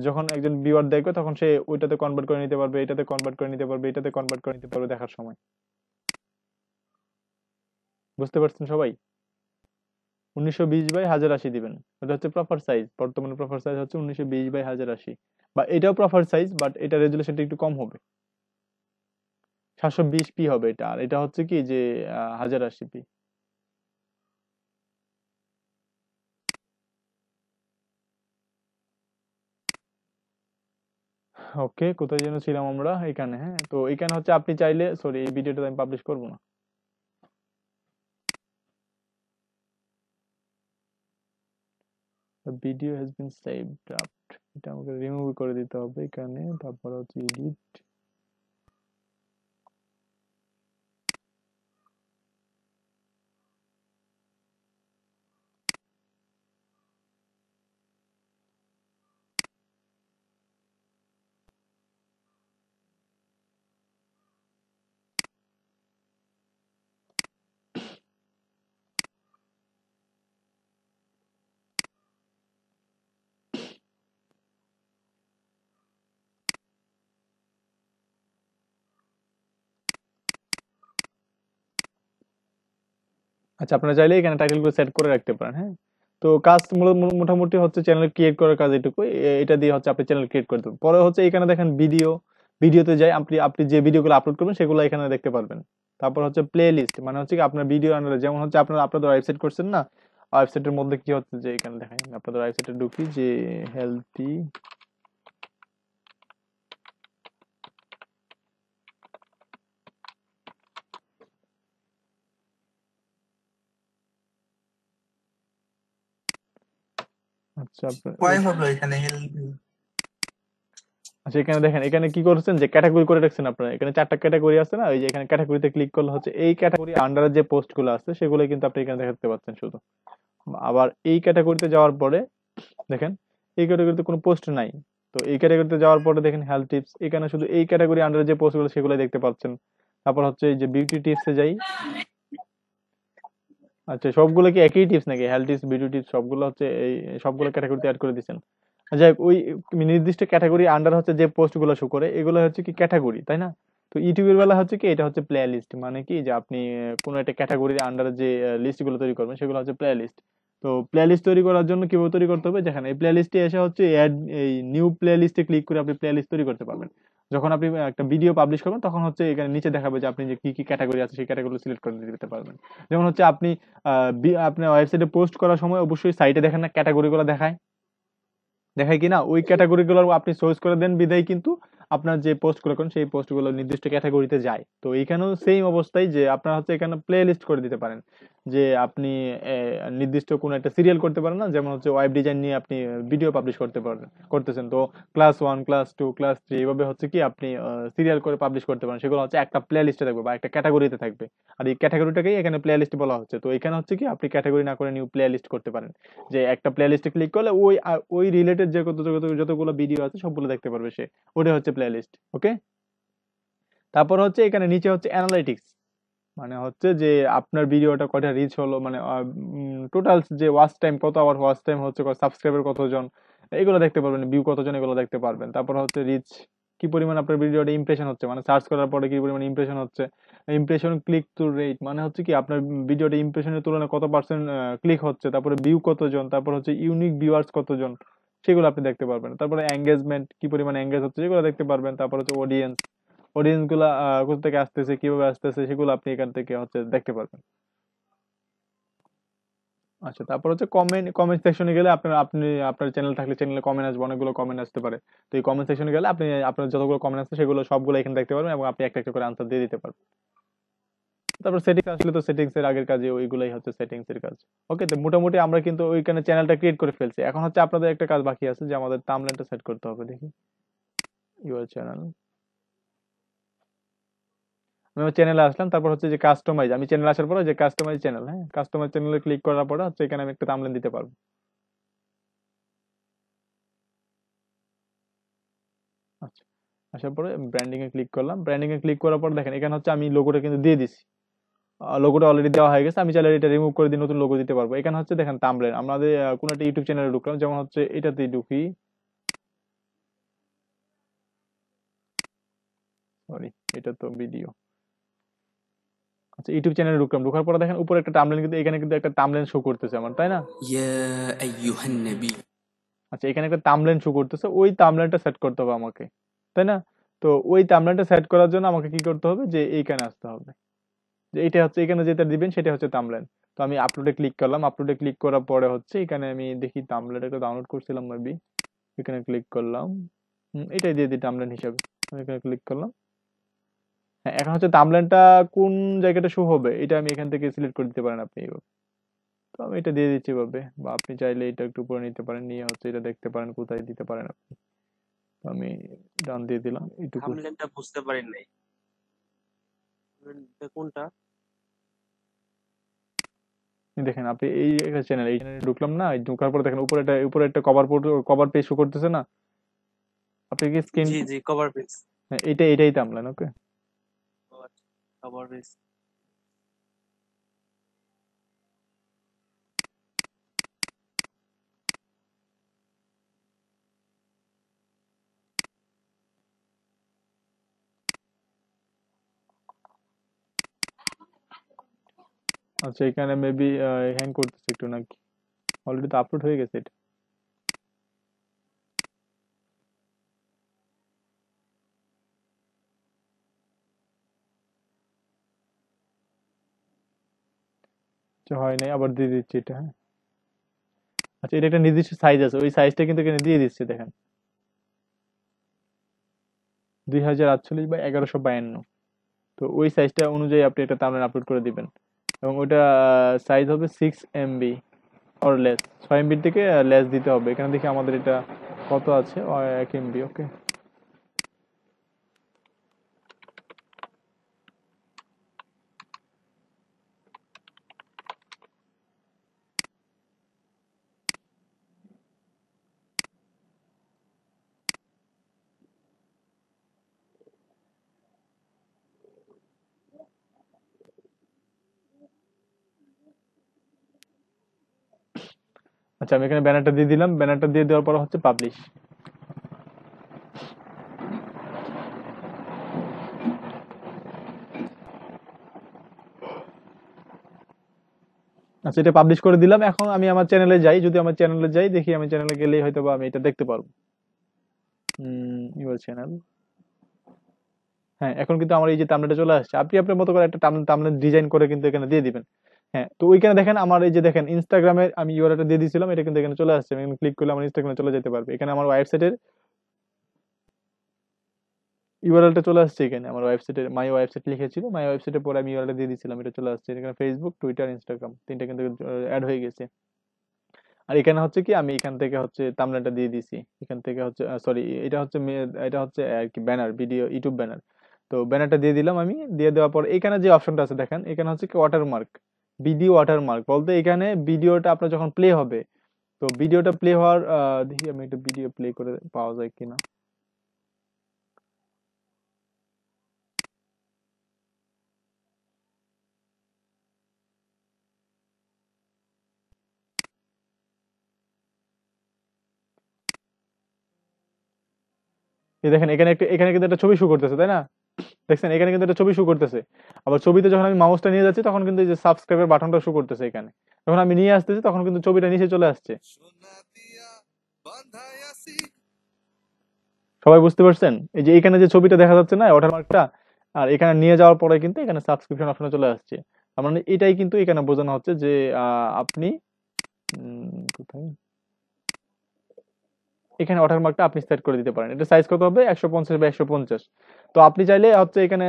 Speaker 1: যখন একজন ভিউয়ার দেখবে তখন সে ওইটাতে কনভার্ট করে নিতে পারবে, এটাতে কনভার্ট করে নিতে পারবে, এটাতে কনভার্ট করে নিতে পারবে দেখার সময়। বুঝতে পারছেন সবাই? 1920 বাই 1080 দিবেন, এটা হচ্ছে প্রপার সাইজ। বর্তমানে প্রপার সাইজ হচ্ছে 1920 বাই 1080, বা এটাও প্রপার সাইজ, বাট এটা রেজুলেশনটা একটু কম হবে, 720p হবে এটা, আর এটা হচ্ছে কি যে 1080p। ওকে, কোথায় যেন ছিলাম আমরা, এখানে। হ্যাঁ, তো এখানে হচ্ছে আপনি চাইলে, সরি এই ভিডিওটা আমি পাবলিশ করব না। The video has been saved draft, এটা আমাকে রিমুভ করে দিতে হবে এখানে। তারপর হচ্ছে এডিট, আচ্ছা, আপনারা চাইলে এখানে টাইটেলগুলো সেট করে রাখতে পারেন। হ্যাঁ, তো কাজ মোটামুটি হচ্ছে চ্যানেল ক্রিয়েট করার কাজ এটুকু, এটা দিয়ে হচ্ছে আপনি চ্যানেল ক্রিয়েট করে দেবেন। পরে হচ্ছে এখানে দেখেন ভিডিওতে যাই, আপনি যে ভিডিওগুলো আপলোড করবেন সেগুলো এখানে দেখতে পারবেন। তারপর হচ্ছে প্লে লিস্ট, মানে হচ্ছে কি আপনার ভিডিও আন্ডারে, যেমন হচ্ছে আপনাদের ওয়েবসাইট করছেন না, ওয়েবসাইটের মধ্যে কি হচ্ছে যে এখানে দেখেন, আপনাদের ওয়েবসাইটে ঢুকি যে হেলথি আচ্ছা
Speaker 6: কয় হলো এখানে হেলদি?
Speaker 1: আচ্ছা, এখানে দেখেন, এখানে কি করছেন যে ক্যাটাগরি করে রাখছেন আপনারা, এখানে 4টা ক্যাটাগরি আছে না, ওই যে এখানে ক্যাটাগরিতে ক্লিক করলে হচ্ছে এই ক্যাটাগরি আন্ডারে যে পোস্ট গুলো আছে সেগুলো কিন্তু আপনি এখানে দেখতে পাচ্ছেন শুধু। আবার এই ক্যাটাগরিতে যাওয়ার পরে দেখেন এই ক্যাটাগরিতে কোনো পোস্ট নাই, তো এই ক্যাটাগরিতে যাওয়ার পরে দেখেন হেলথ টিপস, এখানে শুধু এই ক্যাটাগরি আন্ডারে যে পোস্ট গুলো সেগুলো দেখতে পাচ্ছেন। তারপর হচ্ছে এই যে বিউটি টিপসে যাই, আচ্ছা সবগুলো কি একই টিপস নাকি, হেলথ টিপস, বিউটি টিপস সবগুলো হচ্ছে এই সবগুলো ক্যাটাগরিতে অ্যাড করে দিচ্ছেন। যাই হোক, ওই নির্দিষ্ট ক্যাটাগরি আন্ডার হচ্ছে যে পোস্ট গুলো শো করে এগুলো হচ্ছে কি ক্যাটাগরি, তাই না? তো ইউটিউবের বেলা হচ্ছে কি এটা হচ্ছে প্লে লিস্ট, মানে কি যে আপনি কোনো একটা ক্যাটাগরির আন্ডারে যে লিস্ট গুলো তৈরি করবেন সেগুলো হচ্ছে প্লে লিস্ট। তো প্লে লিস্ট তৈরি করার জন্য কিভাবে তৈরি করতে হবে, যেখানে এই প্লে লিস্টে এসে হচ্ছে এই নিউ প্লে লিস্টে ক্লিক করে আপনি প্লে লিস্ট তৈরি করতে পারবেন। যখন আপনি একটা ভিডিও পাবলিশ করবেন তখন হচ্ছে এখানে নিচে দেখাবে যে আপনি যে কি কি ক্যাটাগরি আছে সেই ক্যাটাগরি সিলেক্ট করে দিতে পারবেন। যেমন হচ্ছে আপনি আপনার ওয়েবসাইটে পোস্ট করার সময় অবশ্যই সাইটে দেখেন না ক্যাটাগরিগুলো দেখায় কিনা, ওই ক্যাটাগরিগুলো আপনি চয়েস করে দেন বিধায় কিন্তু আপনার যে পোস্ট গুলো করেন সেই পোস্ট গুলো নির্দিষ্ট ক্যাটাগরিতে যায়। তো এখানেও সেম অবস্থায় যে আপনারা হচ্ছে এখানে প্লে লিস্ট করে দিতে পারেন, যে আপনি নির্দিষ্ট কোনো একটা সিরিয়াল করতে পারেন না, যেমন হচ্ছে ওয়েব ডিজাইন নিয়ে আপনি ভিডিও পাবলিশ করতেছেন, তো ক্লাস 1 ক্লাস 2 ক্লাস 3 এইভাবে হচ্ছে কি আপনি সিরিয়াল করে পাবলিশ করতে পারেন। সেগুলো হচ্ছে একটা প্লে লিস্টে থাকবে বা একটা ক্যাটাগরিতে থাকবে, আর এই ক্যাটাগরিটাকেই এখানে প্লে লিস্ট বলা হচ্ছে। তো এখানে হচ্ছে কি আপনি ক্যাটাগরি না করে নিউ প্লে লিস্ট করতে পারেন, যে একটা প্লে লিস্টে ক্লিক করলে ওই রিলেটেড যে যতগুলো ভিডিও আছে সবগুলো দেখতে পারবে সে, ওটা হচ্ছে প্লে লিস্ট। ওকে, তারপর হচ্ছে এখানে নিচে হচ্ছে অ্যানালাইটিক্স, মানে হচ্ছে যে আপনার ভিডিওটা কয়টা রিচ হলো, মানে টোটাল যে ওয়াচ টাইম, কত আওয়ার ওয়াচ টাইম হচ্ছে, সাবস্ক্রাইবার কতজন, এগুলো দেখতে পারবেন, ভিউ কতজন, এগুলো দেখতে পারবেন। তারপর হচ্ছে রিচ, কি পরিমাণ আপনার ভিডিওটা ইমপ্রেশন হচ্ছে, মানে সার্চ করার পরে কি পরিমাণ ইমপ্রেশন হচ্ছে, ইমপ্রেশন ক্লিক টু রেট, মানে হচ্ছে কি আপনার ভিডিওটা ইমপ্রেশনের তুলনায় কত পার্সেন্ট ক্লিক হচ্ছে, তারপরে ভিউ কতজন, তারপর হচ্ছে ইউনিক ভিউয়ার্স কতজন, সেগুলো আপনি দেখতে পারবেন। তারপরে এঙ্গেজমেন্ট, কি পরিমাণ এঙ্গেজ হচ্ছে, সেগুলো দেখতে পারবেন। তারপর হচ্ছে অডিয়েন্স গুলা কোথা থেকে আসতেছে, কিভাবে আসতেছে, সেগুলো আপনি এখান থেকে হচ্ছে দেখতে পারবেন। আচ্ছা, তারপর হচ্ছে কমেন্ট সেকশনে গেলে আপনার চ্যানেল থাকলে চ্যানেলে কমেন্ট আসবে, অনেকগুলো কমেন্ট আসতে পারে। তো এই কমেন্ট সেকশনে গেলে আপনি আপনার যতগুলো কমেন্ট আসছে সেগুলো সবগুলো এখানে দেখতে পারবেন এবং আপনি একটা একটা করে আনসার দিয়ে দিতে পারবেন। তারপর সেটিংস আসলে তো সেটিংস এর আগের কাজে ওইগুলাই হচ্ছে সেটিংস এর কাজ। ওকে, তো মোটামুটি আমরা কিন্তু ওইখানে চ্যানেলটা ক্রিয়েট করে ফেলছি। এখন হচ্ছে আপনাদের একটা কাজ বাকি আছে, যে আমাদের থাম্বনেলটা সেট করতে হবে। দেখি ইউর চ্যানেল, আমি আমার চ্যানেলে আসলাম, তারপর হচ্ছে যে কাস্টমাইজ, আমি চ্যানেলে আসার পরে যে কাস্টমাইজ চ্যানেল, হ্যাঁ কাস্টমাইজ চ্যানেলে ক্লিক করার পরে হচ্ছে এখানে আমি একটা থাম্বনেল দিতে পারবো। আচ্ছা, আসার পরে ব্র্যান্ডিং এ ক্লিক করলাম, ব্র্যান্ডিং এ ক্লিক করার পর দেখেন এখানে হচ্ছে আমি লোগোটা কিন্তু দিয়ে দিছি, লোগোটা অলরেডি দেওয়া হয়ে গেছে। আমি চাইলে এটা রিমুভ করে দিয়ে নতুন লোগো দিতে পারবো। এখানে হচ্ছে দেখেন থাম্বনেল, আমাদের কোনো একটা ইউটিউব চ্যানেলে ঢুকলাম, যেমন হচ্ছে এটাতেই ঢুকি, সরি এটা তো ভিডিও। আচ্ছা, ইউটিউব চ্যানেলে ঢুকলাম, ঢোকার পরে দেখেন উপরে একটা থাম্বনেল, কিন্তু এখানে কিন্তু একটা থাম্বনেল শো করতেছে আমার, তাই না? আচ্ছা, এখানে একটা থাম্বনেল শো করতেছে, ওই থাম্বনেলটা সেট করতে হবে আমাকে, তাই না? তো ওই থাম্বনেলটা সেট করার জন্য আমাকে কি করতে হবে, যে এইখানে আসতে হবে, যে এটা হচ্ছে এখানে যেটা দিবেন সেটা হচ্ছে থাম্বনেল। তো আমি আপলোডে ক্লিক করলাম, আপলোডে ক্লিক করার পরে হচ্ছে এখানে আমি দেখি থাম্বনেলটা একটা ডাউনলোড করছিলাম মেবি, এখানে ক্লিক করলাম, এটাই দিয়ে দিই থাম্বনেল হিসাবে। আমি এখানে ক্লিক করলাম। হ্যাঁ, এখন হচ্ছে থাম্বনেলটা কোন জায়গাটা শো হবে এটা আমি এখান থেকে সিলেক্ট করে দিতে পারেন আপনি এইভাবে। তো আমি এটা দিয়ে দিচ্ছি এভাবে, বা আপনি চাইলে এটা একটু উপরে নিতে পারেন, নিয়ে হচ্ছে এটা দেখতে পারেন কোথায় দিতে পারেন আপনি। তো আমি ডান দিয়ে দিলাম এইটুকু।
Speaker 7: থাম্বনেলটা বুঝতে পারি নাই, কোনটা?
Speaker 1: দেখেন আপনি এই চ্যানেল, এই চ্যানেলে ঢুকলাম না, এই ঢোকার পরে দেখেন উপরে একটা কভার পেজ শো করতেছে না, আপনি কি স্ক্রিন,
Speaker 7: জি জি, কভার পেজ।
Speaker 1: হ্যাঁ এটাই থাম্বনেল। ওকে,
Speaker 7: কভার পেজ।
Speaker 1: আচ্ছা এখানে মেবি হ্যাং করতেছে একটু নাকি, অলরেডি তো আপলোড হয়ে গেছে এটা। আচ্ছা হয় নাই, আবার দিয়ে দিচ্ছি এটা। হ্যাঁ, আচ্ছা এটা একটা নির্দিষ্ট সাইজ আছে, ওই সাইজটা কিন্তু এখানে দিয়ে দিচ্ছে দেখেন, 2048 বাই 1152। তো ওই সাইজটা অনুযায়ী আপনি এটা থাম্বনেল আপলোড করে দিবেন, এবং ওইটা সাইজ হবে 6 MB অর লেস, 6 MB থেকে লেস দিতে হবে। এখানে দেখি আমাদের এটা কত আছে, 1 MB। ওকে, আচ্ছা আমি এখানে ব্যানারটা দিয়ে দিলাম, ব্যানারটা দিয়ে দেওয়ার পর হচ্ছে পাবলিশ। আচ্ছা এটা পাবলিশ করে দিলাম। এখন আমি আমার চ্যানেলে যাই, যদি আমার চ্যানেলে যাই দেখি, আমি চ্যানেলে গেলেই হয়তো বা আমি এটা দেখতে পারবো। ইউর চ্যানেল, হ্যাঁ এখন কিন্তু আমার এই যে থাম্বনেলটা চলে আসছে। আপনি আপনার মতো করে একটা থাম্বনেল ডিজাইন করে কিন্তু এখানে দিয়ে দিবেন। হ্যাঁ, তো ওইখানে দেখেন আমার এই যে দেখেন ইনস্টাগ্রামে আমি ইউআরএলটা দিয়ে দিয়েছিলাম, এটা কিন্তু এখানে চলে আসছে। আমি ক্লিক করলে আমার ইনস্টাগ্রামে চলে যেতে পারবে। এখানে আমার ওয়েবসাইটের ইউআরএলটা চলে আসছে এখানে আমার ওয়েবসাইটে, মাই ওয়েবসাইট লিখেছিল, মাই ওয়েবসাইটে পরে আমি ইউআরএলটা দিয়ে দিয়েছিলাম, এটা চলে আসছে এখানে। ফেসবুক, টুইটার, ইনস্টাগ্রাম তিনটা কিন্তু অ্যাড হয়ে গেছে। আর এখানে হচ্ছে কি আমি এখান থেকে হচ্ছে থাম্বনেলটা দিয়ে দিছি, এখান থেকে হচ্ছে সরি এটা হচ্ছে এটা হচ্ছে আর কি ব্যানার, ভিডিও ইউটিউব ব্যানার। তো ব্যানারটা দিয়ে দিলাম আমি, দিয়ে দেওয়ার পর এখানে যে অপশনটা আছে দেখেন, এখানে হচ্ছে কি ওয়াটারমার্ক, ভিডিও ওয়াটারমার্ক বলতে এখানে ভিডিওটা আপনার যখন প্লে হবে, তো ভিডিওটা প্লে হওয়ার দেখি আমি একটা ভিডিও প্লে করে পাওয়া যায় কিনা। এই দেখেন এখানে কিন্তু একটা ছবি শো করতেছে, তাই না? দেখছেন এখানে কিন্তু একটা ছবি শো করতেছে। আবার ছবিতে যখন আমি মাউসটা নিয়ে যাচ্ছি তখন কিন্তু এই যে সাবস্ক্রাইবের বাটনটা শো করতেছে এখানে। যখন আমি নিয়ে আসতেছি তখন কিন্তু ছবিটা নিচে চলে আসছে। সবাই বুঝতে পারছেন? এই যে এখানে যে ছবিটা দেখা যাচ্ছে না ওয়াটারমার্কটা, আর এখানে নিয়ে যাওয়ার পরে কিন্তু এখানে সাবস্ক্রিপশন অপশনে চলে আসছে। তার মানে এটাই কিন্তু এখানে বোঝানো হচ্ছে যে আপনি কোথায় এখানে ওয়াটারমার্কটা আপনি সেট করে দিতে পারেন। এটা সাইজ কত হবে 150 বা 150। তো আপনি চাইলে হচ্ছে এখানে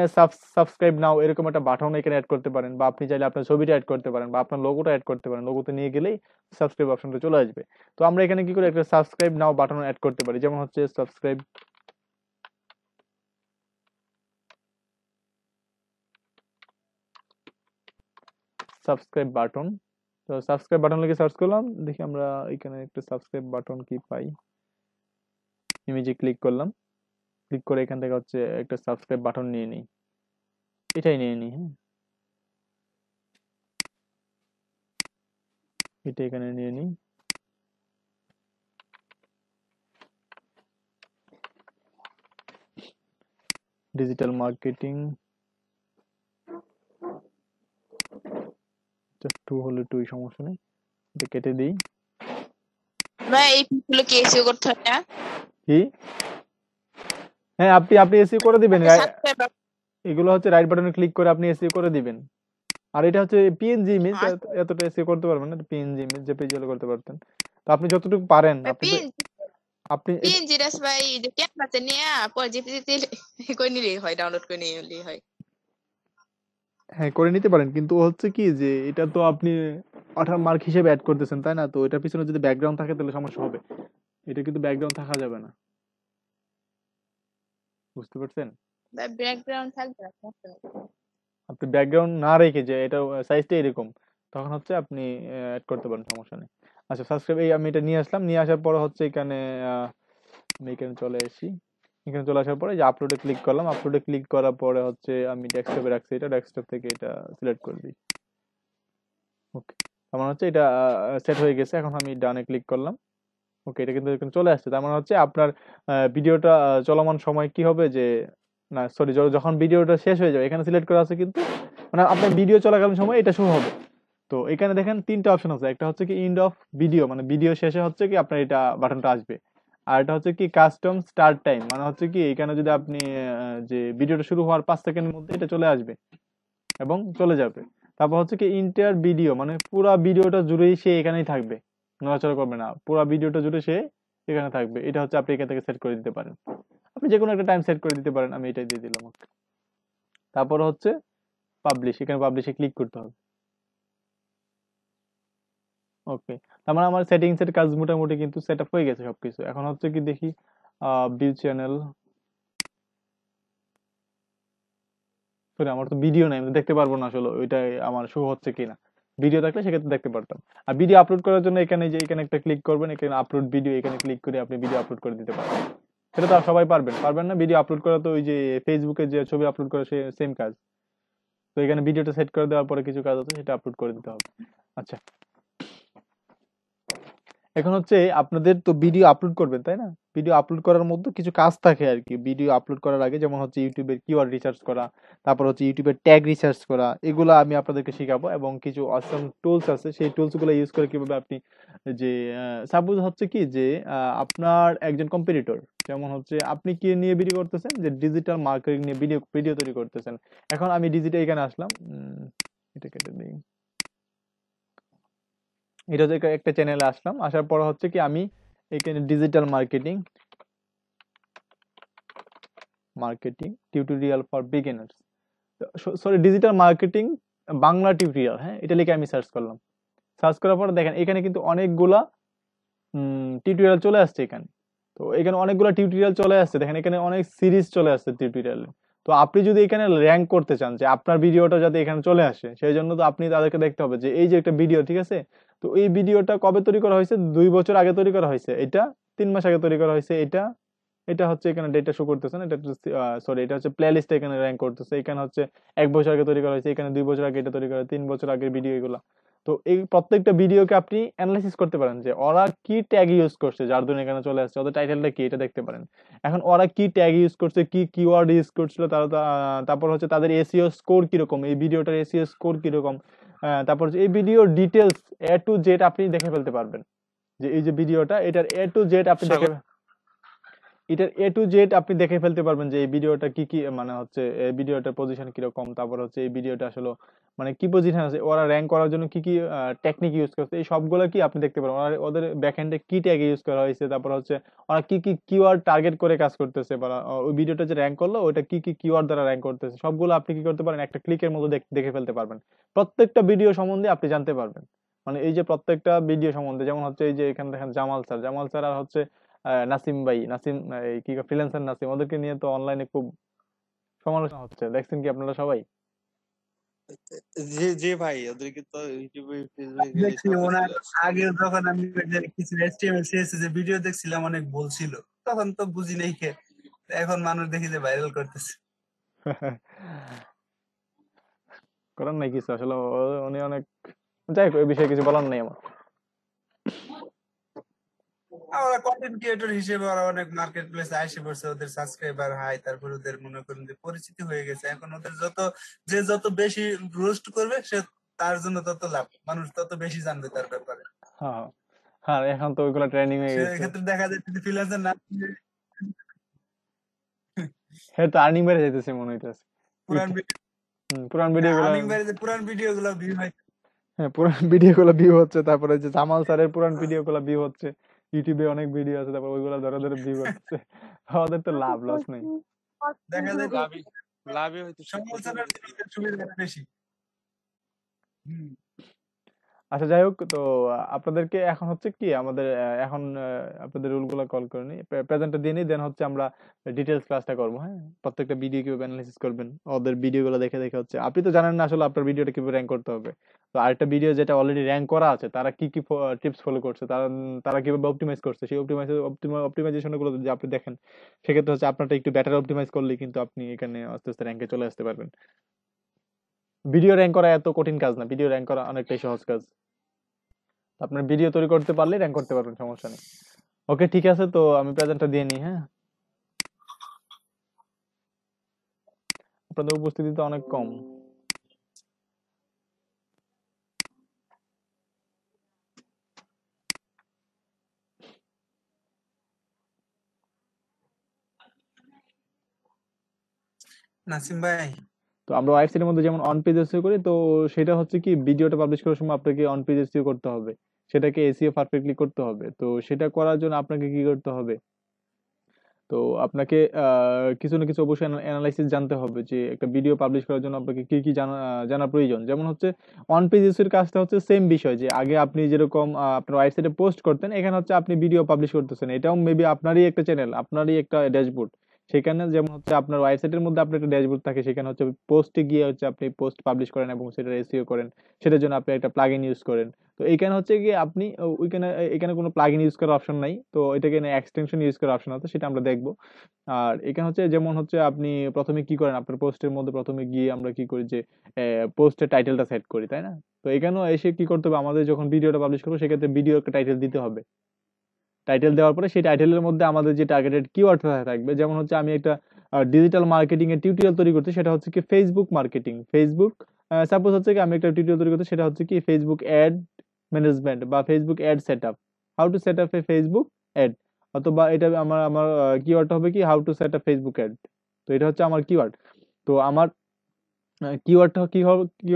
Speaker 1: সাবস্ক্রাইব নাও এরকম একটা বাটন এখানে অ্যাড করতে পারেন, বা আপনি চাইলে আপনার ছবিটা অ্যাড করতে পারেন, বা আপনার লোগোটা অ্যাড করতে পারেন। লোগোতে নিয়ে গেলেই সাবস্ক্রাইব অপশনটা চলে আসবে। তো আমরা এখানে কি করে একটা সাবস্ক্রাইব নাও বাটন অ্যাড করতে পারি, যেমন হচ্ছে সাবস্ক্রাইব বাটন। তো সাবস্ক্রাইব বাটন লিখে সার্চ করলাম, দেখি আমরা এখানে একটা সাবস্ক্রাইব বাটন কি পাই। ইমেজে ক্লিক করলাম, ক্লিক করে এখান থেকে হচ্ছে একটা সাবস্ক্রাইব বাটন নিয়ে নিই, এটাই নিয়ে নিই। হ্যাঁ, এটা এখানে নিয়ে নিই। ডিজিটাল মার্কেটিং টু হলে টুই, সমস্যা নেই, এটা কেটে দিই।
Speaker 8: ভাই এই গুলো কি এসিও করতে হয় না?
Speaker 1: কি? হ্যাঁ, আপনি এসিও করে দিবেন।
Speaker 8: সাবস্ক্রাইব
Speaker 1: এগুলো হচ্ছে রাইট বাটনে ক্লিক করে আপনি এসিও করে দিবেন। আর এটা হচ্ছে পিএনজি ইমেজ, এতটা এসিও করতে পারবেন না, পিএনজি ইমেজ জেপিজি হলে করতে পারতেন। তো আপনি যতটুকু পারেন আপনি
Speaker 8: পিএনজি রাস ভাই যে ক্যানভাসে নিয়ে পরে জিপিতে কই নিলেই হয়, ডাউনলোড করে নিলেই হয়।
Speaker 1: হ্যাঁ করে নিতে পারেন, কিন্তু হচ্ছে কি যে এটা তো আপনি ওয়াটারমার্ক হিসেবে অ্যাড করতেছেন, তাই না? তো এটার পিছনে যদি ব্যাকগ্রাউন্ড থাকে তাহলে সমস্যা হবে। এটা কিন্তু ব্যাকগ্রাউন্ড থাকা যাবে না, বুঝতে পারছেন?
Speaker 8: ব্যাকগ্রাউন্ড থাকবে না,
Speaker 1: আপনি ব্যাকগ্রাউন্ড না রেখে যে এটা সাইজটা এরকম, তখন হচ্ছে আপনি অ্যাড করতে পারেন, সমস্যা নেই। আচ্ছা, সাবস্ক্রাইব এই আমি এটা নিয়ে আসলাম, নিয়ে আসার পরে হচ্ছে এখানে আমি এখানে চলে আসি। এখানে চলে আসার পরে যে আপলোডে ক্লিক করলাম, আপলোডে ক্লিক করার পরে হচ্ছে আমি ডেস্কটপে রাখছি, এটা ডেস্কটপ থেকে এটা সিলেক্ট করে দিই। ওকে, তার মানে হচ্ছে এটা সেট হয়ে গেছে। এখন আমি ডানে ক্লিক করলাম। ওকে, এটা কিন্তু এখানে চলে আসছে। তার মানে হচ্ছে আপনার ভিডিওটা চলমান সময় কি হবে যে, না সরি, যখন ভিডিওটা শেষ হয়ে যাবে এখানে সিলেক্ট করা আছে, কিন্তু মানে আপনার ভিডিও চলাকালীন সময় এটা শুরু হবে। তো এখানে দেখেন তিনটা অপশন আছে, একটা হচ্ছে কি এন্ড অফ ভিডিও, মানে ভিডিও শেষে হচ্ছে কি আপনার এটা বাটনটা আসবে। আর এটা হচ্ছে কি কাস্টম স্টার্ট টাইম, মানে হচ্ছে কি এখানে যদি আপনি যে ভিডিওটা শুরু হওয়ার 5 সেকেন্ডের মধ্যে এটা চলে আসবে এবং চলে যাবে। তারপর হচ্ছে কি ইন্টার ভিডিও, মানে পুরা ভিডিওটা জুড়েই সে এখানেই থাকবে, নড়াচড়া করবে না, পুরা ভিডিওটা জুড়ে সে এখানে থাকবে। এটা হচ্ছে আপনি এখান থেকে সেট করে দিতে পারেন, আপনি যে কোনো একটা টাইম সেট করে দিতে পারেন। আমি এটাই দিয়ে দিলাম। তারপর হচ্ছে পাবলিশ, এখানে পাবলিশে ক্লিক করতে হবে। ওকে, তার মানে আমার সেটিংস এর কাজ মোটামুটি কিন্তু সেট আপ হয়ে গেছে সবকিছু। এখন হচ্ছে কি দেখি ভিউ চ্যানেল, সরি আমার তো ভিডিও নাই, আমি দেখতে পারবো না আসলে ওইটা আমার শো হচ্ছে কিনা। ভিডিও থাকলে সেক্ষেত্রে দেখতে পারতাম। আর ভিডিও আপলোড করার জন্য এখানে যে এখানে একটা ক্লিক করবেন, এখানে আপলোড ভিডিও, এখানে ক্লিক করে আপনি ভিডিও আপলোড করে দিতে পারবেন। সেটা তো আর সবাই পারবেন না। ভিডিও আপলোড করা তো ওই যে ফেসবুকে যে ছবি আপলোড করে সে সেম কাজ। তো এখানে ভিডিওটা সেট করে দেওয়ার পরে কিছু কাজ আছে, সেটা আপলোড করে দিতে হবে। আচ্ছা, এখন হচ্ছে আপনাদের তো ভিডিও আপলোড করবেন, তাই না? ভিডিও আপলোড করার মধ্যে কিছু কাজ থাকে আর কি ভিডিও আপলোড করার আগে, যেমন হচ্ছে ইউটিউবের কিওয়ার্ড রিসার্চ করা, তারপর হচ্ছে ইউটিউবের ট্যাগ রিসার্চ করা, এগুলো আমি আপনাদেরকে শেখাবো। এবং কিছু অসম টুলস আছে, সেই টুলস গুলো ইউজ করে কিভাবে আপনি যে সাপোজ হচ্ছে কি যে আপনার একজন কম্পিটিটর, যেমন হচ্ছে আপনি কি নিয়ে ভিডিও করতেছেন, যে ডিজিটাল মার্কেটিং নিয়ে ভিডিও তৈরি করতেছেন। এখন আমি ডিজিটাল এখানে আসলাম, এটা কেটে দিই। এটা হচ্ছে একটা চ্যানেলে আসলাম, আসার পর হচ্ছে কি আমি এখানে digital marketing marketing tutorial for beginners, sorry digital marketing Bangla tutorial, হ্যাঁ এটা লিখে আমি সার্চ করলাম। সার্চ করার পর দেখেন এখানে কিন্তু অনেকগুলা টিউটোরিয়াল চলে আসছে এখানে। তো এখানে অনেকগুলো টিউটোরিয়াল চলে আসছে, দেখেন এখানে অনেক সিরিজ চলে আসছে টিউটোরিয়াল। তো আপনি যদি এখানে র্যাঙ্ক করতে চান যে আপনার ভিডিওটা যাতে এখানে চলে আসে, সেই জন্য তো আপনি তাদেরকে দেখতে হবে যে এই যে একটা ভিডিও, ঠিক আছে, তো এই ভিডিওটা কবে তৈরি করা হয়েছে, 2 বছর আগে তৈরি করা হয়েছে, এটা 3 মাস আগে তৈরি করা হয়েছে, এটা এটা হচ্ছে এখানে ডেটা শো করতেছে না, এটা সরি এটা হচ্ছে প্লে লিস্টে এখানে র্যাঙ্ক করতেছে, এখানে হচ্ছে 1 বছর আগে তৈরি করা হয়েছে, এখানে 2 বছর আগে এটা তৈরি করা, 3 বছর আগের ভিডিও এগুলা। তো এই প্রত্যেকটা ভিডিওকে আপনি অ্যানালাইসিস করতে পারেন যে ওরা কি ট্যাগ ইউজ করছে যার জন্য এখানে চলে আসছে, ওদের টাইটেলটা কি এটা দেখতে পারেন। এখন ওরা কি ট্যাগ ইউজ করছে, কি কিওয়ার্ড ইউজ করছিল, তারপর হচ্ছে তাদের এসইও স্কোর কিরকম, এই ভিডিওটার এসইও স্কোর কিরকম, তারপর হচ্ছে এই ভিডিওর ডিটেলস এ টু জেড আপনি দেখে ফেলতে পারবেন। যে এই যে ভিডিওটা, এটার এ টু জেড আপনি দেখে এটার এ টু জেড আপনি দেখে ফেলতে পারবেন যে এই ভিডিওটা কি কি মানে হচ্ছে এই ভিডিওটার পজিশন কিরকম, তারপর হচ্ছে এই ভিডিওটা আসলে মানে কি পজিশন আছে, ওরা র্যাঙ্ক করার জন্য কি কি টেকনিক ইউজ করছে, এই সবগুলো কি আপনি দেখতে পারবেন। ওদের ব্যাকএন্ডে কি ট্যাগ ইউজ করা হয়েছে, তারপর হচ্ছে ওরা কি কি কিওয়ার্ড টার্গেট করে কাজ করতেছে, বা ওই ভিডিওটা যে র্যাঙ্ক করলো ওটা কি কি কিওয়ার্ড দ্বারা র্যাঙ্ক করতেছে, সবগুলো আপনি কি করতে পারেন একটা ক্লিকের মধ্যে দেখে ফেলতে পারবেন। প্রত্যেকটা ভিডিও সম্বন্ধে আপনি জানতে পারবেন, মানে এই যে প্রত্যেকটা ভিডিও সম্বন্ধে, যেমন হচ্ছে এই যে এখানে দেখেন জামাল স্যার আর হচ্ছে নাসিম ভাই, নাসিম এই কি ফ্রিল্যান্সার নাসিম, ওদেরকে নিয়ে তো অনলাইনে খুব সমালোচনা হচ্ছে, দেখছেন কি আপনারা সবাই?
Speaker 7: জি জি ভাই, ওদেরকে তো ইউটিউবে ফেসবুকে
Speaker 6: দেখছি
Speaker 7: সবই
Speaker 6: ওনার
Speaker 7: চলে আসছে।
Speaker 6: আগে যখন আমি কিছু HTML CSS এর ভিডিও দেখছিলাম অনেক ভুল ছিল, তখন তো বুঝি নাই কে, এখন মানুষ দেখি যে ভাইরাল করতেছে।
Speaker 1: করার নাই কিছু আসলে, উনি অনেক, যাই হোক এই বিষয়ে কিছু বলার নেই আমার।
Speaker 6: ওরা কন্টেন্ট ক্রিয়েটর হিসেবে ওরা অনেক মার্কেট প্লেসে এসে পড়ছে, ওদের সাবস্ক্রাইবার হাই, তারপর ওদের মনে করেন যে পরিচিতি হয়ে গেছে। এখন ওদের যত বেশি রোস্ট করবে সে তার জন্য তত লাভ, মানুষ তত বেশি জানবে তার ব্যাপারে।
Speaker 1: হ্যাঁ হ্যাঁ, এখন তো ওইগুলো ট্রেনিং হয়ে গেছে,
Speaker 6: সেক্ষেত্রে দেখা যায় যদি ফ্রিল্যান্সার না
Speaker 1: হ্যাঁ তো আর্নিং বেড়ে যাইতেছে মনে হইতেছে
Speaker 6: পুরান ভিডিও
Speaker 1: পুরান ভিডিও গুলো,
Speaker 6: পুরান ভিডিও গুলো ভিউ হয়।
Speaker 1: হ্যাঁ পুরান ভিডিও গুলো ভিউ হচ্ছে, তারপরে যে জামাল স্যারের পুরান ভিডিও গুলো ভিউ হচ্ছে, ইউটিউবে অনেক ভিডিও আছে, তারপর ওইগুলো ধরে ধরে ভিউ হচ্ছে, ওদের তো লাভ লস নেই।
Speaker 6: দেখা যায়
Speaker 7: লাভই লাভই হয়তো
Speaker 6: সমালোচনার সুবিধা বেশি।
Speaker 1: আচ্ছা যাই হোক, তো আপনাদেরকে এখন হচ্ছে কি আমাদের এখন আপনাদের রুল গুলো কল করে নি, প্রেজেন্টটা দিয়ে নি, দেন হচ্ছে আমরা ডিটেলস ক্লাসটা করবো। হ্যাঁ প্রত্যেকটা ভিডিও কিভাবে অ্যানালাইসিস করবেন, ওদের ভিডিও গুলো দেখে দেখে হচ্ছে, আপনি তো জানেন না আসলে আপনার ভিডিওটা কিভাবে র্যাঙ্ক করতে হবে। তো আরেকটা ভিডিও যেটা অলরেডি র্যাঙ্ক করা আছে, তারা কি কি টিপস ফলো করছে, তারা কিভাবে অপটিমাইজ করছে, সেই অপটিমাইজেশন গুলো যদি আপনি দেখেন, সেক্ষেত্রে হচ্ছে আপনারটা একটু বেটার অপটিমাইজ করলে কিন্তু আপনি এখানে আস্তে আস্তে র্যাঙ্কে চলে আসতে পারবেন। ভিডিও র্যাঙ্ক করা এত কঠিন কাজ না, ভিডিও র্যাঙ্ক করা অনেকটাই সহজ কাজ। আপনার ভিডিও তৈরি করতে পারলে র্যাঙ্ক করতে পারবেন, সমস্যা নেই। ওকে ঠিক আছে, তো আমি প্রেজেন্টটা দিয়ে নিই। হ্যাঁ আপনাদের উপস্থিতি তো অনেক কম।
Speaker 6: নাসিম ভাই,
Speaker 1: তো আমরা ওয়েবসাইটের মধ্যে যেমন অন পেজ এসইও করি, তো সেটা হচ্ছে কি ভিডিওটা পাবলিশ করার সময় আপনাকে অন পেজ এসইও করতে হবে, সেটাকে এসইও পারফেক্টলি করতে হবে। তো সেটা করার জন্য আপনাকে কি করতে হবে, তো আপনাকে কিছু না কিছু অবশ্যই অ্যানালাইসিস জানতে হবে, যে একটা ভিডিও পাবলিশ করার জন্য আপনাকে কি কি জানা প্রয়োজন। যেমন হচ্ছে অন পেজ এর কাজটা হচ্ছে সেম বিষয়, যে আগে আপনি যেরকম আপনার ওয়েবসাইটে পোস্ট করতেন, এখানে হচ্ছে আপনি ভিডিও পাবলিশ করতেছেন, এটাও মেবি আপনারই একটা চ্যানেল, আপনারই একটা ড্যাশবোর্ড, সেখানে যেমন হচ্ছে আপনার ওয়েবসাইটের মধ্যে আপনার একটা ড্যাশবোর্ড থাকে, সেখানে হচ্ছে পোস্টে গিয়ে হচ্ছে আপনি পোস্ট পাবলিশ করেন এবং সেটা এসইও করেন, সেটার জন্য আপনি একটা প্লাগইন ইউজ করেন। তো এইখানে হচ্ছে কি আপনি ওইখানে এখানে কোনো প্লাগইন ইউজ করার অপশন নাই, তো এটাকে এক্সটেনশন ইউজ করার অপশন আছে, সেটা আমরা দেখবো। আর এখানে হচ্ছে যেমন হচ্ছে আপনি প্রথমে কি করেন, আপনার পোস্টের মধ্যে প্রথমে গিয়ে আমরা কি করি যে পোস্টের টাইটেলটা সেট করি, তাই না? তো এখানেও এসে কি করতে হবে, আমাদের যখন ভিডিওটা পাবলিশ করবো সেক্ষেত্রে ভিডিও একটা টাইটেল দিতে হবে। টাইটেল দেওয়ার পরে সেই টাইটেলের মধ্যে আমাদের যে টার্গেটেড কিওয়ার্ড থাকবে, যেমন হচ্ছে আমি একটা ডিজিটাল মার্কেটিং এর টিউটোরিয়াল তৈরি করতে, সেটা হচ্ছে কি ফেসবুক মার্কেটিং, ফেসবুক সাপোজ হচ্ছে কি আমি একটা টিউটোরিয়াল তৈরি করতে, সেটা হচ্ছে কি ফেসবুক অ্যাড ম্যানেজমেন্ট বা Facebook ad setup, how to set up A Facebook ad, অথবা এটা আমার কিওয়ার্ডটা হবে কি how to set up Facebook ad. তো এটা হচ্ছে আমার কিওয়ার্ড। তো আমার কিওয়ার্ডটা কি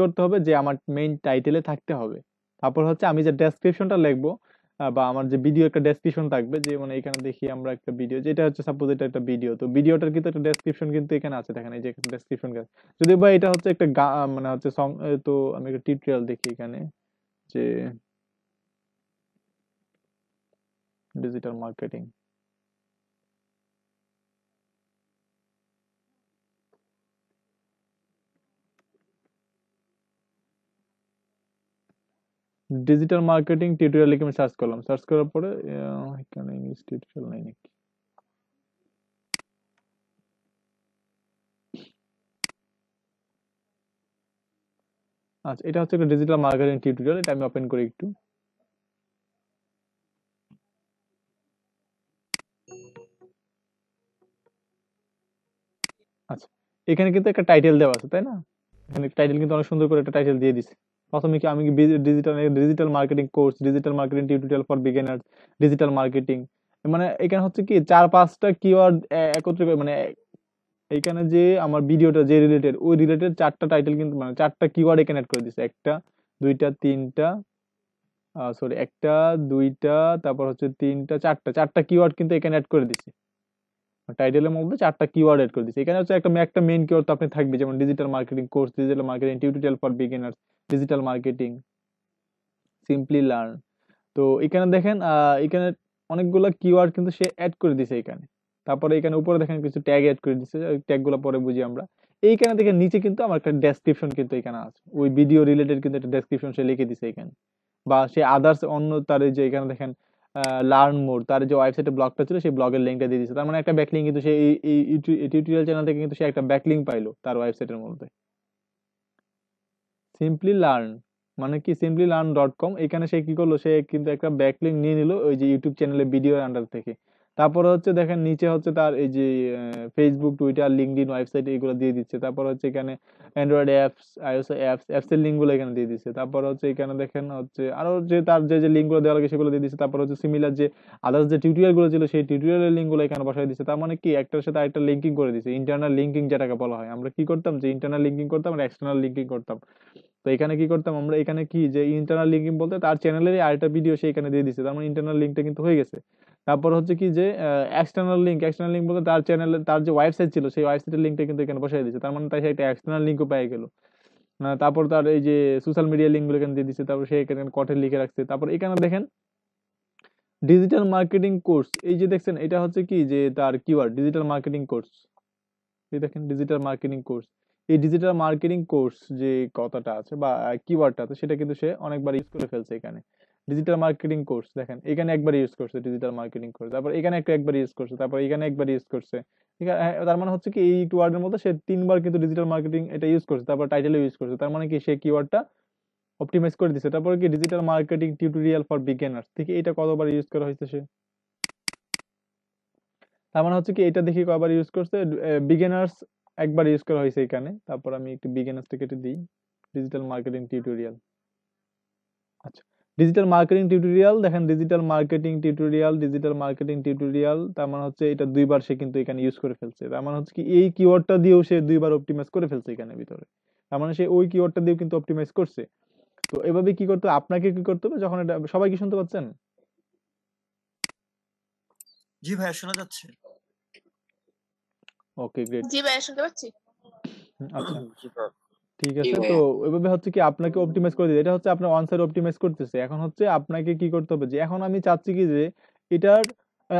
Speaker 1: করতে হবে, যে আমার মেইন টাইটেলে থাকতে হবে। তারপর হচ্ছে আমি যে ডেসক্রিপশনটা লিখবো, বা আমার যে ভিডিও একটা ডেসক্রিপশন থাকবে, যে মানে এখানে দেখি আমরা একটা ভিডিও, যেটা হচ্ছে সাপোজ এটা একটা ভিডিও, তো ভিডিওটার কিন্তু একটা ডেসক্রিপশন কিন্তু এখানে আছে, দেখেন এই যে একটা ডেসক্রিপশন। যদিও বা এটা হচ্ছে একটা মানে হচ্ছে সং, তো আমি একটা টিউটোরিয়াল দেখি এখানে যে digital marketing. Digital marketing tutorial লিখে আমি সার্চ করলাম, সার্চ করার পরে এখানে ইংলিশ টিউটোরিয়াল নাই নাকি? আচ্ছা, এটা হচ্ছে একটা ডিজিটাল মার্কেটিং টিউটোরিয়াল, এটা আমি ওপেন করি একটু। আচ্ছা, এখানে কিন্তু একটা টাইটেল দেওয়া আছে, তাই না? এখানে টাইটেল কিন্তু অনেক সুন্দর করে একটা টাইটেল দিয়ে দিছে। প্রথমে কি আমি digital digital marketing course, digital marketing tutorial for beginners, digital marketing, মানে এখানে হচ্ছে কি 4-5টা কিওয়ার্ড একত্রে করে, মানে এইখানে যে আমার ভিডিওটা যে রিলেটেড, ওই রিলেটেড 4টা টাইটেল কিন্তু, মানে 4টা কিওয়ার্ড এখানে অ্যাড করে দিছে। একটা, দুইটা, তিনটা, সরি, একটা, দুইটা, তারপর হচ্ছে তিনটা, চারটা কিওয়ার্ড কিন্তু এখানে অ্যাড করে দিছে। টাইটেলের মধ্যে 4টা কিওয়ার্ড এড করে দিচ্ছে। এখানে হচ্ছে একটা মেইন কিওয়ার্ড তো আপনি থাকবে, যেমন digital marketing course, digital marketing tutorial for beginners, digital marketing, simply learn. তো এখানে দেখেন এখানে অনেকগুলো কিওয়ার্ড কিন্তু সে অ্যাড করে দিছে এখানে। তারপরে এখানে উপরে দেখেন কিছু ট্যাগ অ্যাড করে দিছে, ট্যাগগুলো পরে বুঝি আমরা। এইখানে দেখেন নিচে কিন্তু আমার একটা ডেসক্রিপশন কিন্তু এখানে আছে, ওই ভিডিও রিলেটেড কিন্তু একটা ডেসক্রিপশন সে লিখে দিছে এখানে। বা সে আদার্স অন্য তার এই যে এখানে দেখেন লার্ন মোর, তার যে ওয়েবসাইটে ব্লগটা ছিল সেই ব্লগের লিঙ্কটা দিয়ে দিচ্ছে। তার মানে একটা ব্যাকলিঙ্ক কিন্তু সে এই টিউটোরিয়াল চ্যানেল থেকে কিন্তু সে একটা ব্যাকলিঙ্ক পাইলো তার ওয়েবসাইটের মধ্যে। সিম্পলি লার্ন মানে কি, সিম্পলি লার্ন .com, এখানে সে কি করলো, সে কিন্তু একটা ব্যাকলিঙ্ক নিয়ে নিল ওই যে ইউটিউব চ্যানেলের ভিডিওর আন্ডার থেকে। তারপরে হচ্ছে দেখেন নিচে হচ্ছে তার এই যে ফেসবুক, টুইটার, লিঙ্কডইন, ওয়েবসাইট এগুলো দিয়ে দিচ্ছে। তারপর হচ্ছে এখানে অ্যান্ড্রয়েড অ্যাপস, আইওএস অ্যাপস এর লিঙ্কগুলো এখানে দিয়ে দিচ্ছে। তারপর হচ্ছে এখানে দেখেন হচ্ছে আরো যে তার যে লিঙ্কগুলো দেওয়া লাগে সেগুলো দিয়ে দিচ্ছে। তারপর হচ্ছে সিমিলার যে আদার্স যে টিউটোরিয়াল গুলো ছিল সেই টিউটোরিয়ালের লিঙ্কগুলো এখানে বসাই দিচ্ছে। তার মানে কি একটার সাথে আরেকটা লিঙ্কিং করে দিচ্ছে, ইন্টারনাল লিঙ্কিং যেটাকে বলা হয়। আমরা কি করতাম, যে ইন্টারনাল লিঙ্কিং করতাম আর এক্সটার্নাল লিঙ্কিং করতাম। তো এখানে কি করতাম আমরা, এখানে কি যে ইন্টারনাল লিঙ্কিং বলতে তার চ্যানেলের আরেকটা ভিডিও সে এখানে দিয়ে দিচ্ছে, তার মানে ইন্টারনাল লিঙ্কটা কিন্তু হয়ে গেছে। তারপর হচ্ছে কি যে এক্সটার্নাল লিঙ্ক বলতে তার চ্যানেলের তার যে ওয়েবসাইট ছিল সেই ওয়েবসাইটের লিঙ্কটা কিন্তু এখানে বসাই দিচ্ছে, তার মানে তাই সে একটা এক্সটার্নাল লিঙ্কও পেয়ে গেল। তারপর তার এই যে সোশ্যাল মিডিয়া লিঙ্কগুলো এখানে দিয়ে দিচ্ছে, তারপর সে এখানে কটে লিখে রাখছে। তারপর এখানে দেখেন ডিজিটাল মার্কেটিং কোর্স, এই যে দেখছেন এটা হচ্ছে কি যে তার কিওয়ার্ড ডিজিটাল মার্কেটিং কোর্স। এই দেখেন ডিজিটাল মার্কেটিং কোর্স, এই ডিজিটাল মার্কেটিং কোর্স যে কথাটা আছে বা কিওয়ার্ডটা আছে সেটা কিন্তু সে অনেকবার ইউজ করে ফেলছে এখানে। ডিজিটাল মার্কেটিং কোর্স দেখেন এখানে একবার ইউজ করছে ডিজিটাল মার্কেটিং কোর্স, তারপর এখানে একবার ইউজ করছে, তারপর এখানে একবার ইউজ করছে। তার মানে হচ্ছে কি এই ওয়ার্ডের মধ্যে সে 3বার কিন্তু ডিজিটাল মার্কেটিং এটা ইউজ করছে, তারপর টাইটেলে ইউজ করছে। তার মানে কি সে কিওয়ার্ডটা অপটিমাইজ করে দিছে। তারপর কি digital marketing tutorial for beginners থেকে এটা কতবার ইউজ করা হয়েছে সে, তার মানে হচ্ছে কি এটা দেখি কয়বার ইউজ করছে, বিগিনার্স একবার ইউজ করা হয়েছে এখানে। তারপর আমি একটু বিগিনার্সটা কেটে দিই, ডিজিটাল মার্কেটিং টিউটোরিয়াল। আচ্ছা, ডিজিটাল মার্কেটিং টিউটোরিয়াল দেখেন, ডিজিটাল মার্কেটিং টিউটোরিয়াল, তার মানে হচ্ছে এটা 2বার সে কিন্তু এখানে ইউজ করে ফেলছে। তার মানে হচ্ছে কি এই কিওয়ার্ডটা দিয়েও সে 2বার অপটিমাইজ করে ফেলছে এখানে ভিতরে। তার মানে সে ওই কিওয়ার্ডটা দিয়েও কিন্তু অপটিমাইজ করছে। তো এভাবে কি করতে হবে, আপনাকে কি করতে হবে যখন এটা, সবাই কি শুনতে পাচ্ছেন?
Speaker 4: জি ভাইয়া শোনা যাচ্ছে।
Speaker 1: ওকে, গ্রেট।
Speaker 8: জি ভাইয়া শুনতে পাচ্ছি।
Speaker 1: আচ্ছা, ঠিক
Speaker 2: জি
Speaker 1: আছে। তো
Speaker 2: ভাইয়া।
Speaker 1: এভাবে হচ্ছে কি আপনাকে অপটিমাইজ করে দিবে, এটা হচ্ছে আপনার ওয়ান সাইড অপটিমাইজ করতেছে। এখন হচ্ছে আপনাকে কি করতে হবে, যে এখন আমি চাচ্ছি কি যে এটার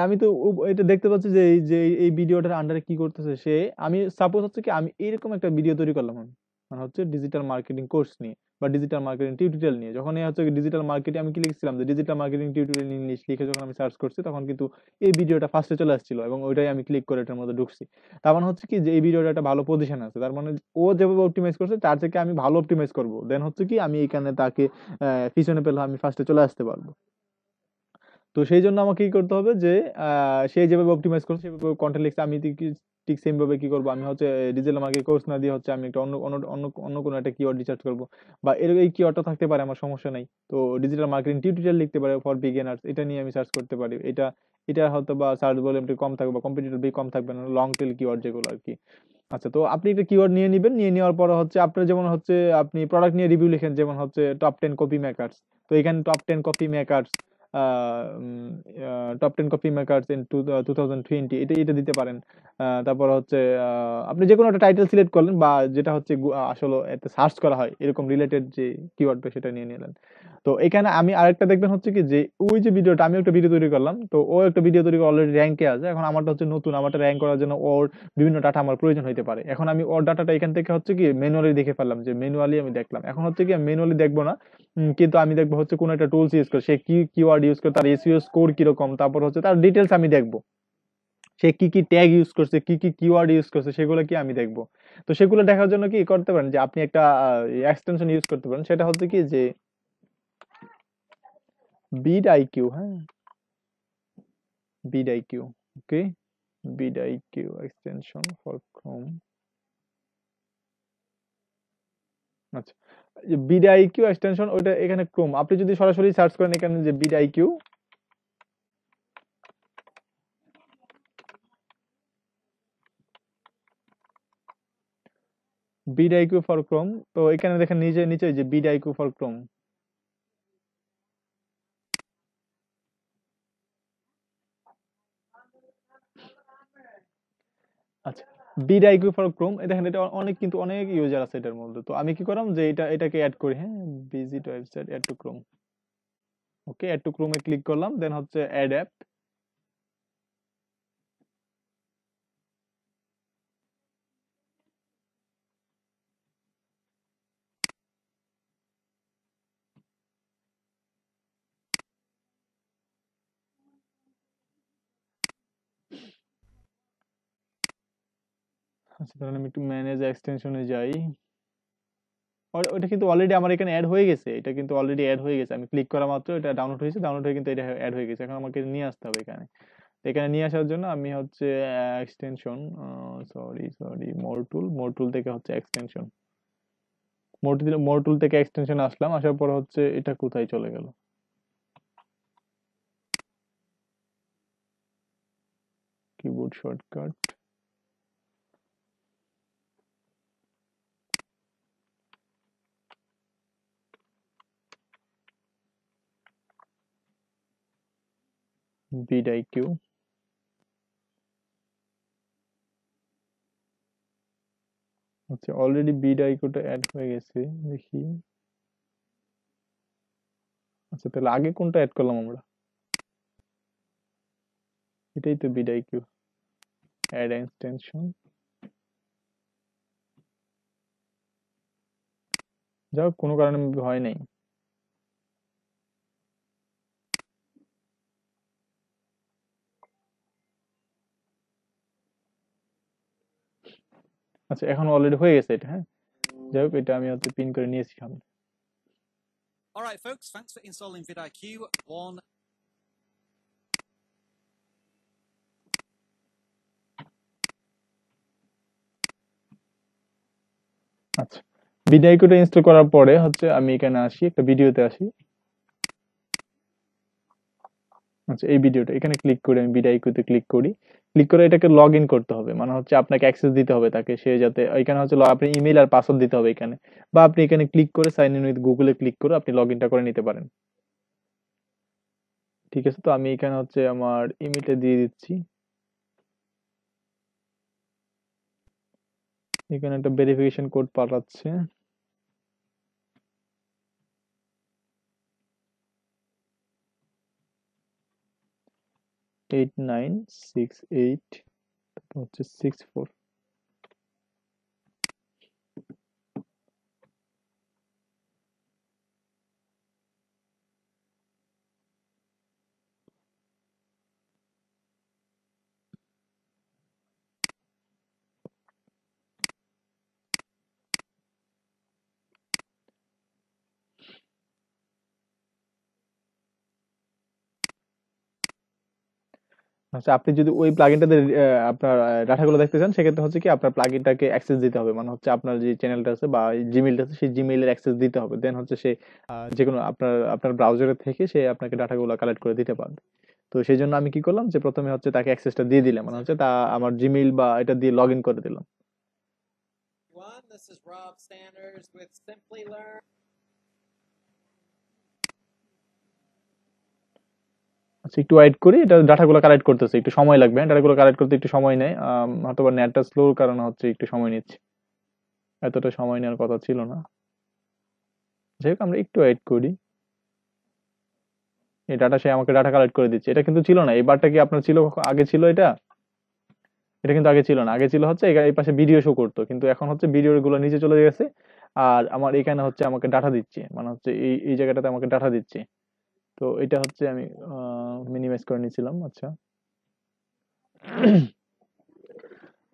Speaker 1: আমি তো এটা দেখতে পাচ্ছি যে এই ভিডিওটার আন্ডারে কি করতেছে সে। আমি সাপোজ হচ্ছে কি আমি এরকম একটা ভিডিও তৈরি করলাম, মানে হচ্ছে ডিজিটাল মার্কেটিং কোর্স নিয়ে বা ডিজিটাল মার্কেটিং টিউটোরিয়াল নিয়ে। যখন এই হচ্ছে ডিজিটাল মার্কেটিং আমি কি লিখছিলাম, যে ডিজিটাল মার্কেটিং টিউটোরিয়াল ইংলিশ লিখে যখন আমি সার্চ করছি তখন কিন্তু এই ভিডিওটা ফার্স্টে চলে আসছিল এবং ওইটাই আমি ক্লিক করে এটার মধ্যে ঢুকছি। তার মানে হচ্ছে কি যে এই ভিডিওটা একটা ভালো পজিশন আছে, তার মানে ও যেভাবে অপটিমাইজ করছে তার থেকে আমি ভালো অপটিমাইজ করবো, দেন হচ্ছে কি আমি এখানে তাকে পিছনে পেলে আমি ফার্স্টে চলে আসতে পারবো। তো সেই জন্য আমাকে কি করতে হবে, যে সে যেভাবে অপটিমাইজ করছে সেভাবে কন্টেন্ট লিখছে, আমি ঠিক সেম ভাবে কি করবো, আমি হচ্ছে ডিজিটাল মার্কেটিং কোর্স না দিয়ে হচ্ছে আমি একটা অন্য অন্য অন্য অন্য কোনো একটা কিওয়ার্ড রিসার্চ করবো, বা এরকম এই কিওয়ার্ডটা থাকতে পারে, আমার সমস্যা নাই। তো ডিজিটাল মার্কেটিং টিউটোরিয়াল লিখতে পারে ফর বিগিনার্স, এটা নিয়ে আমি সার্চ করতে পারি। এটা হয়তো বা সার্চ ভলিউম একটু কম থাকবে বা কম্পিটিটর কম থাকবে না, লং টেল কিওয়ার্ড যেগুলো আর কি। আচ্ছা, তো আপনি একটা কিওয়ার্ড নিয়ে নিবেন, নিয়ে নেওয়ার পর হচ্ছে আপনার যেমন হচ্ছে আপনি প্রোডাক্ট নিয়ে রিভিউ লিখেন, যেমন হচ্ছে টপ 10 কপি মেকার্স, তো এখানে top 10 copy makers top 10 copy makers in 2020 এটা দিতে পারেন। তারপর হচ্ছে আপনি যে কোনো একটা টাইটেল সিলেক্ট করলেন বা যেটা হচ্ছে আসলে এতে সার্চ করা হয় এরকম রিলেটেড যে কিওয়ার্ড সেটা নিয়ে নিলেন। তো এখানে আমি আরেকটা দেখবেন হচ্ছে কি যে ওই যে ভিডিওটা আমি একটা ভিডিও তৈরি করলাম, তো ও একটা ভিডিও তৈরি করে অলরেডি র্যাঙ্কে আছে। এখন আমারটা হচ্ছে নতুন, আমারটা র্যাঙ্ক করার জন্য ওর বিভিন্ন ডাটা আমার প্রয়োজন হইতে পারে। এখন আমি ওর ডাটাটা এখান থেকে হচ্ছে কি ম্যানুয়ালি দেখে ফেললাম, যে ম্যানুয়ালি আমি দেখলাম। এখন হচ্ছে কি আমি ম্যানুয়ালি দেখবো না, কিন্তু আমি দেখবো হচ্ছে কোন একটা টুলস ইউজ করে, সে কি কিওয়ার্ড ইউজ করে, তার এসইও স্কোর কিরকম, তারপর হচ্ছে তার ডিটেলস আমি দেখবো, সে কি কি ট্যাগ ইউজ করছে, কি কি কিওয়ার্ড ইউজ করছে, সেগুলো কি আমি দেখবো। তো সেগুলো দেখার জন্য কি করতে পারেন যে আপনি একটা এক্সটেনশন ইউজ করতে পারেন, সেটা হচ্ছে কি যে বিড আইকিউ। হ্যাঁ, vidIQ, okay, vidIQ extension for Chrome. আচ্ছা, বিড আইকিউ এক্সটেনশন ওইটা এখানে ক্রোম, আপনি যদি সরাসরি সার্চ করেন এখানে যে vidIQ, vidIQ for Chrome, তো এখানে দেখেন নিচে নিচে যে বিড আইকিউ ফর ক্রোম। আচ্ছা, বিড আইকিউ ফর ক্রোম, দেখেন এটা অনেক কিন্তু অনেক ইউজার আছে এটার মধ্যে। তো আমি কি করলাম যে এটাকে অ্যাড করি। হ্যাঁ, visit website add to Chrome, okay, add to ক্রোমে ক্লিক করলাম, দেন হচ্ছে অ্যাড অ্যাপ। আচ্ছা, তাহলে আমি একটু ম্যানেজ এক্সটেনশনে যাই। ওটা কিন্তু অলরেডি আমার এখানে অ্যাড হয়ে গেছে, এটা কিন্তু অলরেডি অ্যাড হয়ে গেছে। আমি ক্লিক করা মাত্র এটা ডাউনলোড হয়েছে, ডাউনলোড হয়ে কিন্তু এটা অ্যাড হয়ে গেছে। এখন আমাকে নিয়ে আসতে হবে এখানে। তো এখানে নিয়ে আসার জন্য আমি হচ্ছে এক্সটেনশন, সরি মোর টুল থেকে হচ্ছে এক্সটেনশন, মোর টুল থেকে এক্সটেনশন আসলাম, আসার পর হচ্ছে এটা কোথায় চলে গেল, কিবোর্ড শর্টকাট, বিড আইকিউ। আচ্ছা, অলরেডি বিড আইকিউটা অ্যাড হয়ে গেছে, দেখি। আচ্ছা, তাহলে আগে কোনটা অ্যাড করলাম আমরা? এটাই তো বিড আইকিউ, অ্যাড এক্সটেনশন। যাই হোক, কোনো কারণে হয় নাই। আচ্ছা, এখন অলরেডি হয়ে গেছে এটা। হ্যাঁ, যাই হোক, এটা আমি হচ্ছে পিন করে নিয়েছি সামনে।
Speaker 9: Alright folks, thanks for installing vidIQ 1.
Speaker 1: আচ্ছা, ভিডিওটা ইনস্টল করার পরে হচ্ছে আমি এখানে আসি, একটা ভিডিওতে আসি। আচ্ছা, এই ভিডিওটা এখানে ক্লিক করে আমি ভিডিওতে ক্লিক করি। ক্লিক করে এটাকে লগ ইন করতে হবে, মানে হচ্ছে আপনাকে অ্যাক্সেস দিতে হবে তাকে, সে যাতে এখানে হচ্ছে আপনি ইমেল আর পাসওয়ার্ড দিতে হবে এখানে, বা আপনি এখানে ক্লিক করে সাইন ইন উইথ গুগলে ক্লিক করে আপনি লগ ইনটা করে নিতে পারেন। ঠিক আছে, তো আমি এখানে হচ্ছে আমার ইমেলটা দিয়ে দিচ্ছি। এখানে একটা ভেরিফিকেশন কোড পাঠাচ্ছে। এইট নাইন সিক্স এইট হচ্ছে 64। আচ্ছা, আপনি যদি ওই প্লাগইনটাতে আপনার ডাটাগুলো দেখতে চান, সেক্ষেত্রে হচ্ছে কি আপনার প্লাগইনটাকে অ্যাক্সেস দিতে হবে, মানে হচ্ছে আপনার যে চ্যানেলটা আছে বা জিমেইলটা আছে সেই জিমেইলের অ্যাক্সেস দিতে হবে, দেন হচ্ছে সে যে কোনো আপনার ব্রাউজারের থেকে সে আপনাকে ডাটাগুলো কালেক্ট করে দিতে পারবে। তো সেই জন্য আমি কি করলাম যে প্রথমে হচ্ছে তাকে অ্যাক্সেসটা দিয়ে দিলাম, মানে হচ্ছে তা আমার জিমেইল বা এটা দিয়ে লগ ইন করে দিলাম।
Speaker 9: This is Rob Sanders with Simply Learn.
Speaker 1: আচ্ছা একটু ওয়েট করি, এটা ডাটাগুলো কালেক্ট করতেছে, একটু সময় লাগবে, ডাটাগুলো কালেক্ট করতে একটু সময় নেয়, হয়তো বা নেটটা স্লোর কারণে হচ্ছে একটু সময় নিচ্ছে, এতটা সময় নেওয়ার কথা ছিল না। যাই হোক আমরা একটু ওয়েট করি, এই ডাটা সে আমাকে ডাটা কালেক্ট করে দিচ্ছে। এটা কিন্তু ছিল না, এই বারটা কি আপনার ছিল আগে? ছিল এটা? এটা কিন্তু আগে ছিল না, আগে ছিল হচ্ছে এই পাশে ভিডিও শো করতো, কিন্তু এখন হচ্ছে ভিডিও গুলো নিচে চলে গেছে, আর আমার এখানে হচ্ছে আমাকে ডাটা দিচ্ছে, মানে হচ্ছে এই এই জায়গাটাতে আমাকে ডাটা দিচ্ছে। তো এটা হচ্ছে আমি মিনিমাইজ করে নিয়েছিলাম। আচ্ছা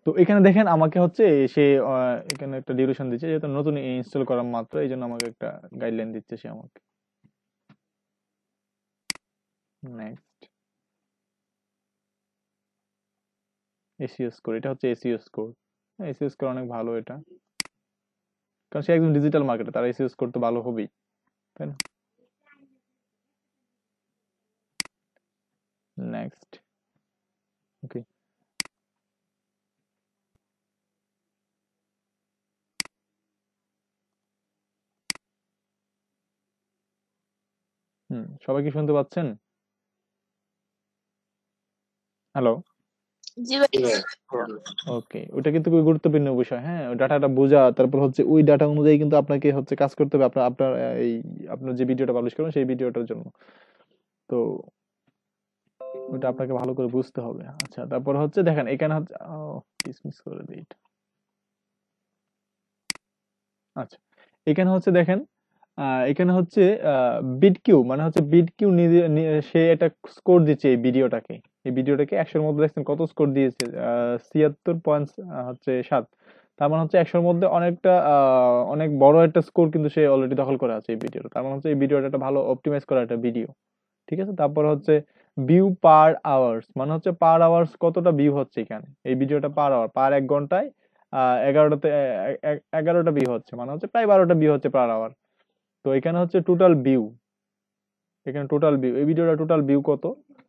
Speaker 1: তো এখানে দেখেন আমাকে হচ্ছে সে এখানে একটা ডিউরেশন দিচ্ছে, যেহেতু নতুন ইনস্টল করা মাত্র, এই জন্য আমাকে একটা গাইডলাইন দিচ্ছে সে আমাকে। নেক্সট এসিও স্কোর, এটা হচ্ছে এসিও স্কোর। এসিও স্কোর অনেক ভালো এটা, কারণ সে একজন ডিজিটাল মার্কেটার, তার এসিও স্কোর তো ভালো হবেই, তাই না? নেক্সট ওকে, সবাই কি শুনতে পাচ্ছেন? হ্যালো,
Speaker 8: জি ভাই।
Speaker 1: ওকে, ওটা কিন্তু খুবই গুরুত্বপূর্ণ বিষয়। হ্যাঁ, ওই ডাটাটা বোঝা, তারপর হচ্ছে ওই ডাটা অনুযায়ী কিন্তু আপনাকে হচ্ছে কাজ করতে হবে আপনার আপনার এই আপনার যে ভিডিওটা পাবলিশ করবেন সেই ভিডিওটার জন্য। তো ওটা আপনাকে ভালো করে বুঝতে হবে। আচ্ছা তারপর হচ্ছে দেখেন এখানে হচ্ছে ডিসমিস করে দিই এটা। আচ্ছা এখানে হচ্ছে দেখেন এখানে হচ্ছে বিটকিউ, মানে হচ্ছে বিটকিউ সে একটা স্কোর দিচ্ছে এই ভিডিওটাকে, এই ভিডিওটাকে 100-র মধ্যে দেখছেন কত স্কোর দিয়েছে? 76.7। তার মানে হচ্ছে 100-র মধ্যে অনেকটা অনেক বড় একটা স্কোর কিন্তু সে অলরেডি দখল করে আছে এই ভিডিওটা। তার মানে হচ্ছে এই ভিডিওটা একটা ভালো অপটিমাইজ করা একটা ভিডিও, ঠিক আছে? তারপর হচ্ছে ভিউ পার আওয়ার্স, মানে হচ্ছে পার আওয়ার্স কতটা ভিউ হচ্ছে এখানে এই ভিডিওটা, পার আওয়ার, পার 1 ঘন্টায় 11টা ভিউ হচ্ছে, মানে হচ্ছে প্রায় 12টা ভিউ হচ্ছে পার আওয়ার। তো এখানে হচ্ছে টোটাল ভিউ, এখানে টোটাল ভিউ, এই ভিডিওটা টোটাল ভিউ কত?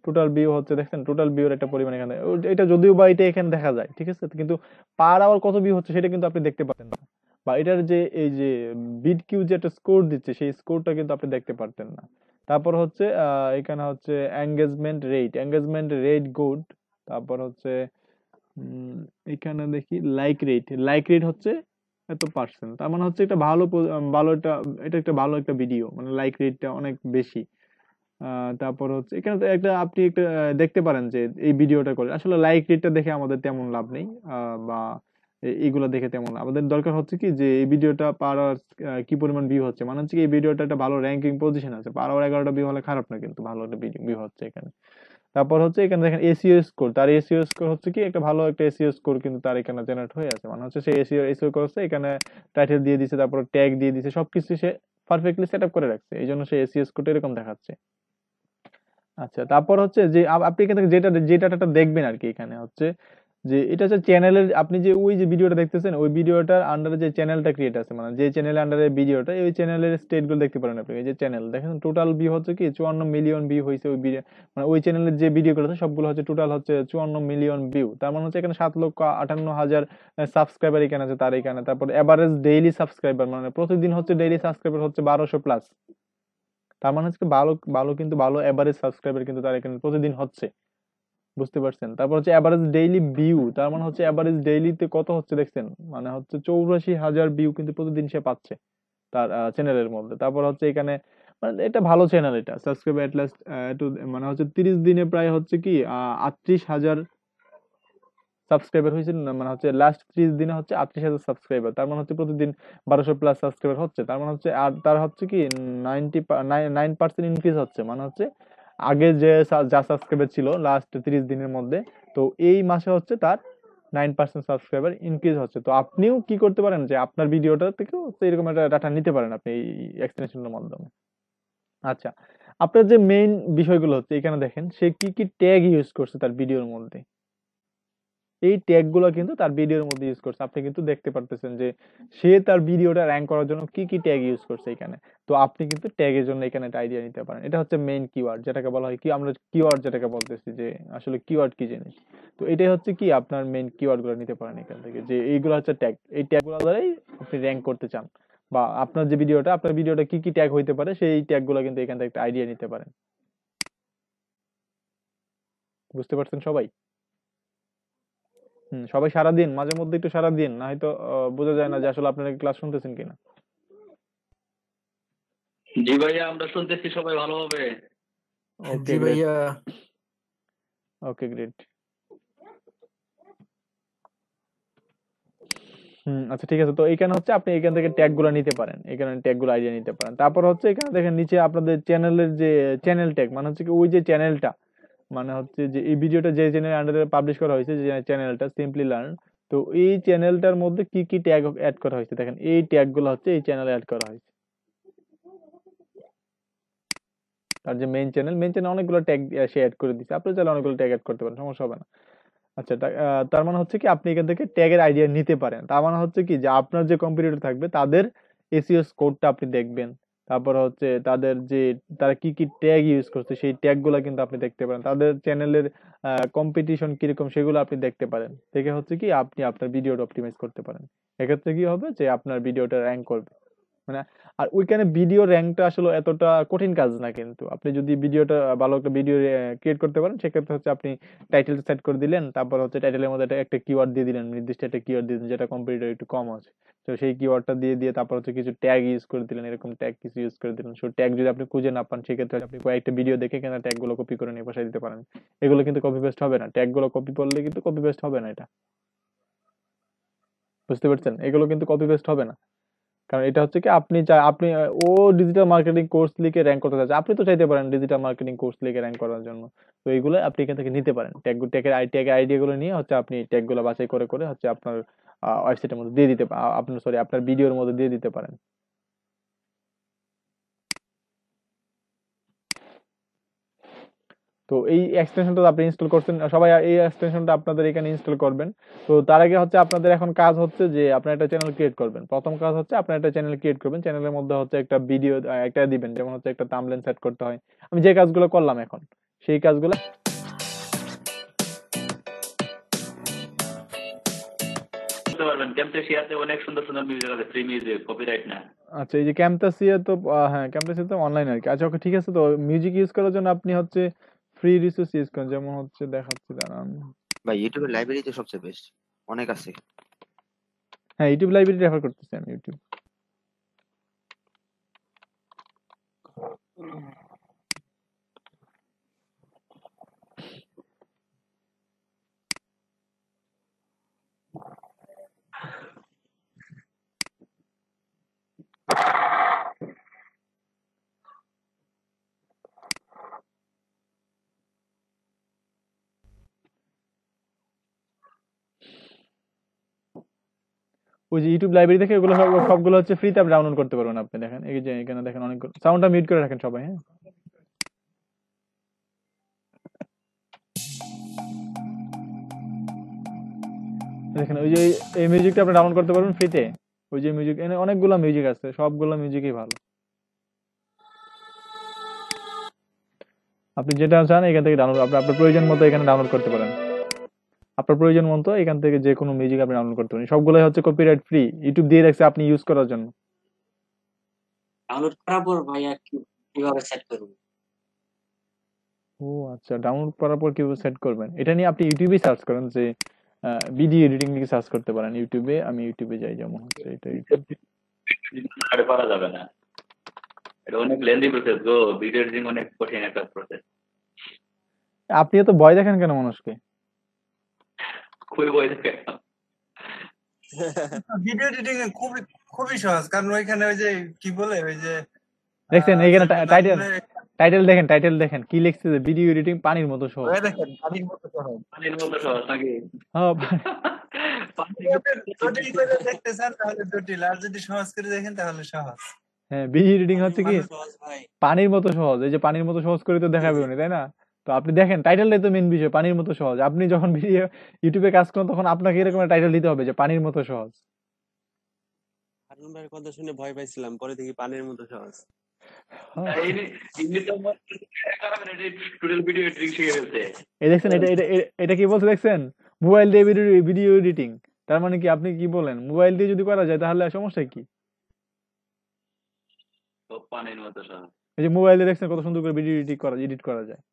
Speaker 1: টোটাল ভিউ হচ্ছে দেখছেন, টোটাল ভিউর একটা পরিমাণ এখানে, এটা যদিও বা এটা এখানে দেখা যায়, ঠিক আছে, কিন্তু পার আওয়ার কত ভিউ হচ্ছে সেটা কিন্তু আপনি দেখতে পাচ্ছেন না, বা এটার যে এই যে বিট কিউ যে একটা স্কোর দিচ্ছে সেই স্কোরটা কিন্তু আপনি দেখতে পারতেন না। তারপর হচ্ছে এখানে হচ্ছে এঙ্গেজমেন্ট রেট গুড। তারপর হচ্ছে এখানে দেখি লাইক রেট হচ্ছে এত পার্সেন্ট, তার মানে হচ্ছে একটা ভালো ভালো একটা, এটা একটা ভালো একটা ভিডিও, মানে লাইক রেটটা অনেক বেশি। তারপর হচ্ছে এখানে তো একটা আপনি একটা দেখতে পারেন যে এই ভিডিওটা করে আসলে লাইক রেটটা দেখে আমাদের তেমন লাভ নেই, বা এইগুলো দেখে তেমন আমাদের দরকার হচ্ছে কি যে এই ভিডিওটা পার আওয়ার কি পরিমাণ ভিউ হচ্ছে, মানে হচ্ছে কি এই ভিডিওটা একটা ভালো র্যাঙ্কিং পজিশন আছে, পার আওয়ার 11টা ভিউ হলে খারাপ না, কিন্তু ভালো একটা ভিউ হচ্ছে এখানে। তারপর হচ্ছে এখানে দেখেন এসইও স্কোর, তার এসইও স্কোর হচ্ছে কি একটা ভালো একটা এসইও স্কোর কিন্তু তার এখানে জেনারেট হয়ে আছে, মানে হচ্ছে সে এসইও করছে, এখানে টাইটেল দিয়ে দিছে, তারপর ট্যাগ দিয়ে দিছে, সবকিছু সে পারফেক্টলি সেটআপ করে রাখছে, এই জন্য সে এসইও স্কোরটা এরকম দেখাচ্ছে। আচ্ছা তারপর হচ্ছে যে আপনি এখান থেকে যে ডাটাটা দেখবেন আর কি, এখানে হচ্ছে যে এটা হচ্ছে চ্যানেলের, আপনি যে ওই যে ভিডিওটা দেখতেছেন ওই ভিডিওটার আন্ডারে যে চ্যানেলটা ক্রিয়েট আছে, মানে যে চ্যানেলের আন্ডারে ভিডিওটা, ওই চ্যানেলের স্টেট গুলো দেখতে পারেন আপনি। এই যে চ্যানেল দেখেন টোটাল ভিউ হচ্ছে কি 54 মিলিয়ন ভিউ হয়েছে ওই ভিডিও, মানে ওই চ্যানেলের যে ভিডিওগুলো আছে সবগুলো হচ্ছে টোটাল হচ্ছে 54 মিলিয়ন ভিউ, তার মানে হচ্ছে এখানে 7,58,000 সাবস্ক্রাইবার এখানে আছে তার এখানে। তারপর এভারেজ ডেইলি সাবস্ক্রাইবার, মানে প্রতিদিন হচ্ছে ডেইলি সাবস্ক্রাইবার হচ্ছে 1200 প্লাস, তার মানে হচ্ছে ভালো ভালো কিন্তু ভালো এভারেজ সাবস্ক্রাইবার কিন্তু তার এখানে প্রতিদিন হচ্ছে, বুঝতে পারছেন? তারপর হচ্ছে এভারেজ ডেইলি ভিউ, তার মানে হচ্ছে এভারেজ ডেইলিতে কত হচ্ছে দেখছেন, মানে হচ্ছে 84,000 ভিউ কিন্তু প্রতিদিন সে পাচ্ছে তার চ্যানেলের মধ্যে। তারপর হচ্ছে এখানে মানে এটা ভালো চ্যানেল, এটা সাবস্ক্রাইবার এট লাস্ট মানে হচ্ছে 30 দিনে প্রায় হচ্ছে কি 38,000 সাবস্ক্রাইবার হয়েছিল না, মানে হচ্ছে লাস্ট 30 দিনে হচ্ছে 38,000 সাবস্ক্রাইবার, তার মানে হচ্ছে প্রতিদিন 1200 প্লাস সাবস্ক্রাইবার হচ্ছে, তার মানে হচ্ছে আর তার হচ্ছে কি 9% ইনক্রিজ হচ্ছে, মানে হচ্ছে আগে যে যা সাবস্ক্রাইবার ছিল লাস্ট 30 দিনের মধ্যে, তো এই মাসে হচ্ছে তার 9% সাবস্ক্রাইবার ইনক্রিজ হচ্ছে। তো আপনিও কি করতে পারেন যে আপনার ভিডিওটা থেকেও হচ্ছে এরকম একটা ডাটা নিতে পারেন আপনি এই এক্সটেনশনের মাধ্যমে। আচ্ছা আপনার যে মেইন বিষয়গুলো হচ্ছে এখানে দেখেন সে কি কি ট্যাগ ইউজ করছে তার ভিডিওর মধ্যে, এই ট্যাগ গুলো কিন্তু তার ভিডিওর মধ্যে ইউজ করছে, আপনি কিন্তু দেখতে পারতেছেন যে সে তার ভিডিওটা র্যাঙ্ক করার জন্য কি কি ট্যাগ ইউজ করছে এখানে। তো আপনি কিন্তু ট্যাগের জন্য এখানে একটা আইডিয়া নিতে পারেন, এটা হচ্ছে মেইন কিওয়ার্ড যেটাকে বলা হয় কি, আমরা কিওয়ার্ড যেটাকে বলতেছি যে আসলে কিওয়ার্ড কি জিনিস। তো এটাই হচ্ছে কি আপনার মেইন কিওয়ার্ড গুলো নিতে পারেন এখান থেকে, যে এইগুলো হচ্ছে ট্যাগ, এই ট্যাগ গুলো দ্বারাই আপনি র্যাঙ্ক করতে চান, বা আপনার যে ভিডিওটা আপনার ভিডিওটা কি কি ট্যাগ হইতে পারে সেই ট্যাগ গুলো কিন্তু এখান থেকে একটা আইডিয়া নিতে পারেন। বুঝতে পারছেন সবাই? সবাই সারা দিন, মাঝে মধ্যে একটু সারা দিন, না হয়তো বোঝা যায় না যে আসলে আপনারা ক্লাস শুনতেছেন কিনা।
Speaker 2: জি ভাইয়া, আমরা শুনতেছি সবাই ভালোভাবে।
Speaker 1: ওকে
Speaker 4: জি
Speaker 1: গ্রেট,
Speaker 4: ভাইয়া।
Speaker 1: Okay great. আচ্ছা ঠিক আছে। তো এইখানে হচ্ছে আপনি এখান থেকে ট্যাগ গুলো নিতে পারেন, এখানে ট্যাগ গুলো আইডিয়া নিতে পারেন। তারপর হচ্ছে এখানে দেখেন নিচে আপনাদের চ্যানেলের যে চ্যানেল ট্যাগ, মানে হচ্ছে কি ওই যে চ্যানেলটা, মানে হচ্ছে যে এই ভিডিওটা যে চ্যানেলের আন্ডারে পাবলিশ করা হয়েছে, যে চ্যানেলটা সিম্পলি লার্ন, তো এই চ্যানেলটার মধ্যে কি কি ট্যাগ অ্যাড করা হয়েছে দেখেন, এই ট্যাগ গুলো হচ্ছে এই চ্যানেলে অ্যাড করা হয়েছে। আর যে মেইন চ্যানেল অনেকগুলো ট্যাগ সে অ্যাড করে দিচ্ছে, আপনি চাইলে অনেকগুলো ট্যাগ অ্যাড করতে পারেন, সমস্যা হবে না। আচ্ছা তার মানে হচ্ছে কি আপনি এখান থেকে ট্যাগের আইডিয়া নিতে পারেন। তার মানে হচ্ছে কি যে আপনার যে কম্পিটিটর থাকবে তাদের এসইও কোডটা আপনি দেখবেন, তারপর হচ্ছে তাদের যে তারা কি কি ট্যাগ ইউজ করছে সেই ট্যাগ গুলা কিন্তু আপনি দেখতে পারেন, তাদের চ্যানেলের কম্পিটিশন কিরকম সেগুলো আপনি দেখতে পারেন। দেখে হচ্ছে কি আপনি আপনার ভিডিওটা অপটিমাইজ করতে পারেন। এক্ষেত্রে কি হবে যে আপনার ভিডিওটা র্যাঙ্ক করবে, মানে আর ওইখানে ভিডিও র্যাঙ্কটা আসলে এতটা কঠিন কাজ না, কিন্তু আপনি যদি ভিডিওটা ভালো একটা ভিডিও ক্রিয়েট করতে পারেন সেক্ষেত্রে হচ্ছে আপনি টাইটেল সেট করে দিলেন, তারপর হচ্ছে টাইটেলের মধ্যে একটা কিওয়ার্ড দিয়ে দিলেন, নির্দিষ্ট একটা কিওয়ার্ড দিয়ে দিলেন যেটা কম্পিটিটর একটু কম আছে, তো সেই কিওয়ার্ডটা দিয়ে তারপর হচ্ছে কিছু ট্যাগ ইউজ করে দিলেন, এরকম ট্যাগ কিছু ইউজ করে দিলেন। সো ট্যাগ যদি আপনি খুঁজে না পান সেক্ষেত্রে আপনি কয়েকটা ভিডিও দেখে কেন ট্যাগ গুলো কপি করে নিয়ে বসাই দিতে পারেন। এগুলো কিন্তু কপি পেস্ট হবে না, ট্যাগ গুলো কপি করলে কিন্তু কপি পেস্ট হবে না, এটা বুঝতে পারছেন? এগুলো কিন্তু কপি পেস্ট হবে না, কারণ এটা হচ্ছে কি আপনি ও ডিজিটাল মার্কেটিং কোর্স লিখে র্যাঙ্ক করতে চাচ্ছে, আপনি তো চাইতে পারেন ডিজিটাল মার্কেটিং কোর্স লিখে র্যাঙ্ক করার জন্য। তো এইগুলো আপনি এখান থেকে নিতে পারেন, ট্যাগের আইডিয়া গুলো নিয়ে হচ্ছে আপনি ট্যাগ গুলো বাছাই করে করে হচ্ছে আপনার ওয়েবসাইটের মধ্যে দিয়ে দিতে আপনার সরি আপনার ভিডিওর মধ্যে দিয়ে দিতে পারেন। তো এই এক্সটেনশনটা আপনি ইনস্টল করছেন সবাই, এই এক্সটেনশনটা আপনাদের এখানে ইনস্টল করবেন। তো তার আগে হচ্ছে আপনাদের এখন কাজ হচ্ছে যে আপনার একটা চ্যানেল ক্রিয়েট করবেন। প্রথম কাজ হচ্ছে আপনার একটা চ্যানেল ক্রিয়েট করবেন, চ্যানেলের মধ্যে হচ্ছে একটা ভিডিও একটা দিবেন, যেমন হচ্ছে একটা থাম্বনেল সেট করতে হয়। আমি যে কাজগুলো করলাম এখন সেই কাজগুলো
Speaker 2: বুঝতে পারবেন। ক্যাম্পেশিয়াতে অনেক সুন্দর সুন্দর মিউজিক আছে, ফ্রি মিউজিক, কপিরাইট না।
Speaker 1: আচ্ছা এই যে ক্যাম্পটাসিয়া তো হ্যাঁ ক্যাম্পটাসিয়া তো অনলাইন আর কি। আচ্ছা ওকে ঠিক আছে। তো মিউজিক ইউজ করার জন্য আপনি হচ্ছে ফ্রি রিসোর্স ইউজ করেন, যেমন হচ্ছে দেখাচ্ছি দাঁড়ান।
Speaker 3: ভাই ইউটিউবের লাইব্রেরি তো সবচেয়ে বেস্ট, অনেক আছে।
Speaker 1: হ্যাঁ ইউটিউব লাইব্রেরি রেফার করতেছি আমি ইউটিউব। ওই যে ইউটিউব লাইব্রেরি থেকে এগুলো সবগুলো হচ্ছে ফ্রিতে আপনি ডাউনলোড করতে পারবেন। আপনি দেখেন এই যে এখানে দেখেন অনেকগুলো, সাউন্ডটা মিউট করে রাখেন সবাই, হ্যাঁ। দেখেন ওই যে এই মিউজিকটা আপনি ডাউনলোড করতে পারবেন ফ্রিতে। ওই যে মিউজিক এখানে অনেকগুলো মিউজিক আছে, সবগুলো মিউজিকই ভালো। আপনি যেটা চান এখান থেকে ডাউনলোড আপনার প্রয়োজন মতো এখানে ডাউনলোড করতে পারেন। আপনার প্রয়োজন মতো এখান থেকে যে কোনো মিউজিক আপনি ডাউনলোড করতে পারেন, সবগুলোই হচ্ছে কপিরাইট ফ্রি, ইউটিউব দিয়ে রাখছে আপনি ইউজ করার জন্য।
Speaker 10: ডাউনলোড করার পর ভাইয়া কিভাবে সেট করব?
Speaker 1: ও আচ্ছা, ডাউনলোড করার পর কিভাবে সেট করবেন এটা নিয়ে আপনি ইউটিউবে সার্চ করেন, যে ভিডিও এডিটিং লিখে সার্চ করতে পারেন ইউটিউবে। আমি ইউটিউবে যাই, যেমন হচ্ছে এটা ইউটিউব।
Speaker 2: আর পারা যাবে না, এটা অনেক লেন্দি প্রসেস গো, ভিডিও এডিটিং অনেক কঠিন একটা প্রসেস।
Speaker 1: আপনি এত ভয় দেখেন কেন মানুষকে?
Speaker 2: খুবই ভয় থাকে।
Speaker 6: ভিডিও এডিটিং খুবই খুবই সহজ, কারণ ওইখানে ওই যে কি বলে ওই যে
Speaker 1: দেখছেন এইখানে
Speaker 6: যেটা
Speaker 1: টাইটেল
Speaker 6: নামগুলো
Speaker 1: টাইটেল দেখেন কি লিখছে, যে ভিডিও এডিটিং পানির মতো সহজ।
Speaker 4: ওই দেখেন পানির মতো সহজ।
Speaker 2: পানির মতো সহজ নাকি?
Speaker 1: হ্যাঁ,
Speaker 6: জটিল করে দেখতে চান তাহলে জটিল, আর যদি সহজ করে দেখেন তাহলে সহজ।
Speaker 1: হ্যাঁ ভিডিও এডিটিং হচ্ছে কি
Speaker 10: সহজ ভাই।
Speaker 1: পানির মতো সহজ। এই যে পানির মতো সহজ করে তো দেখাবে উনি, তাই না? তো আপনি দেখেন টাইটেলটাই তো মেন বিষয়, পানির মতো সহজ। আপনি যখন ভিডিও ইউটিউবে কাজ করেন তখন আপনাকে এরকম একটা টাইটেল দিতে হবে যে পানির মতো সহজ।
Speaker 7: হারুন ভাইয়ের কথা শুনে ভয় পাইছিলাম, পরে দেখি পানির মতো সহজ।
Speaker 2: ভিডিও এডিটিং শিখে ফেলছে।
Speaker 1: এই দেখছেন এটা কি বলছে দেখছেন, মোবাইল দিয়ে ভিডিও এডিটিং। তার মানে কি আপনি কি বলেন, মোবাইল দিয়ে যদি করা যায় তাহলে সমস্যা কি?
Speaker 2: পানির মতো সহজ।
Speaker 1: এই যে মোবাইলে দেখছেন কত সুন্দর করে ভিডিও এডিট করা যায়।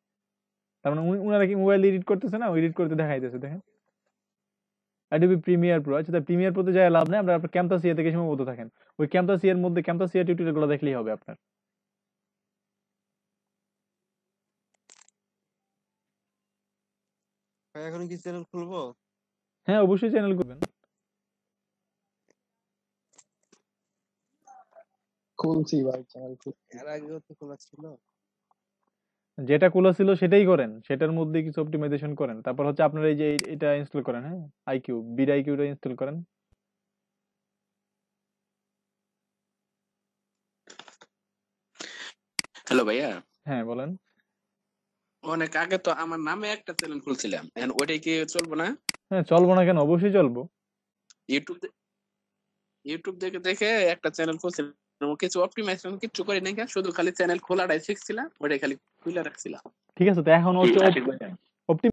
Speaker 1: তার মানে উনারা কি মোবাইল এডিট করতেছে না, এডিট করতে দেখাইতেছে, দেখেন অ্যাডোবি প্রিমিয়ার প্রো। আচ্ছা, প্রিমিয়ার প্রোতে যায় লাভ নেই, আপনার ক্যামতাসিয়া থেকে সীমাবদ্ধ থাকেন। ওই ক্যামতাসিয়ার মধ্যে ক্যামতাসিয়া টিউটোরিয়াল গুলো দেখলেই হবে আপনার।
Speaker 7: ভাই এখন কি চ্যানেল খুলবো?
Speaker 1: হ্যাঁ, অবশ্যই চ্যানেল করবেন।
Speaker 11: খুলছি ভাই চ্যানেল
Speaker 7: এর আগেও তো খোলা ছিল।
Speaker 1: যেটা খোলা ছিল সেটাই করেন, সেটার মধ্যে কিছু অপটিমাইজেশন করেন। তারপর হচ্ছে আপনার এই যে এটা ইনস্টল করেন, হ্যাঁ আইকিউ, বিড আইকিউটা ইনস্টল করেন।
Speaker 12: হ্যালো ভাইয়া,
Speaker 1: হ্যাঁ বলেন।
Speaker 12: অনেক আগে তো আমার নামে একটা চ্যানেল খুলছিলাম, এখন ওইটাই কি চলবো না?
Speaker 1: হ্যাঁ চলবো না কেন, অবশ্যই চলবো।
Speaker 12: ইউটিউব দেখে দেখে একটা চ্যানেল খুলছিলাম, কিছু অপটিমাইজেশন কিছু করি নাই, শুধু খালি চ্যানেল খোলাটাই শিখছিলাম, ওইটাই খালি খুলে রাখছিলাম।
Speaker 1: ঠিক আছে, তো এখন হচ্ছে
Speaker 12: আশিক ভাই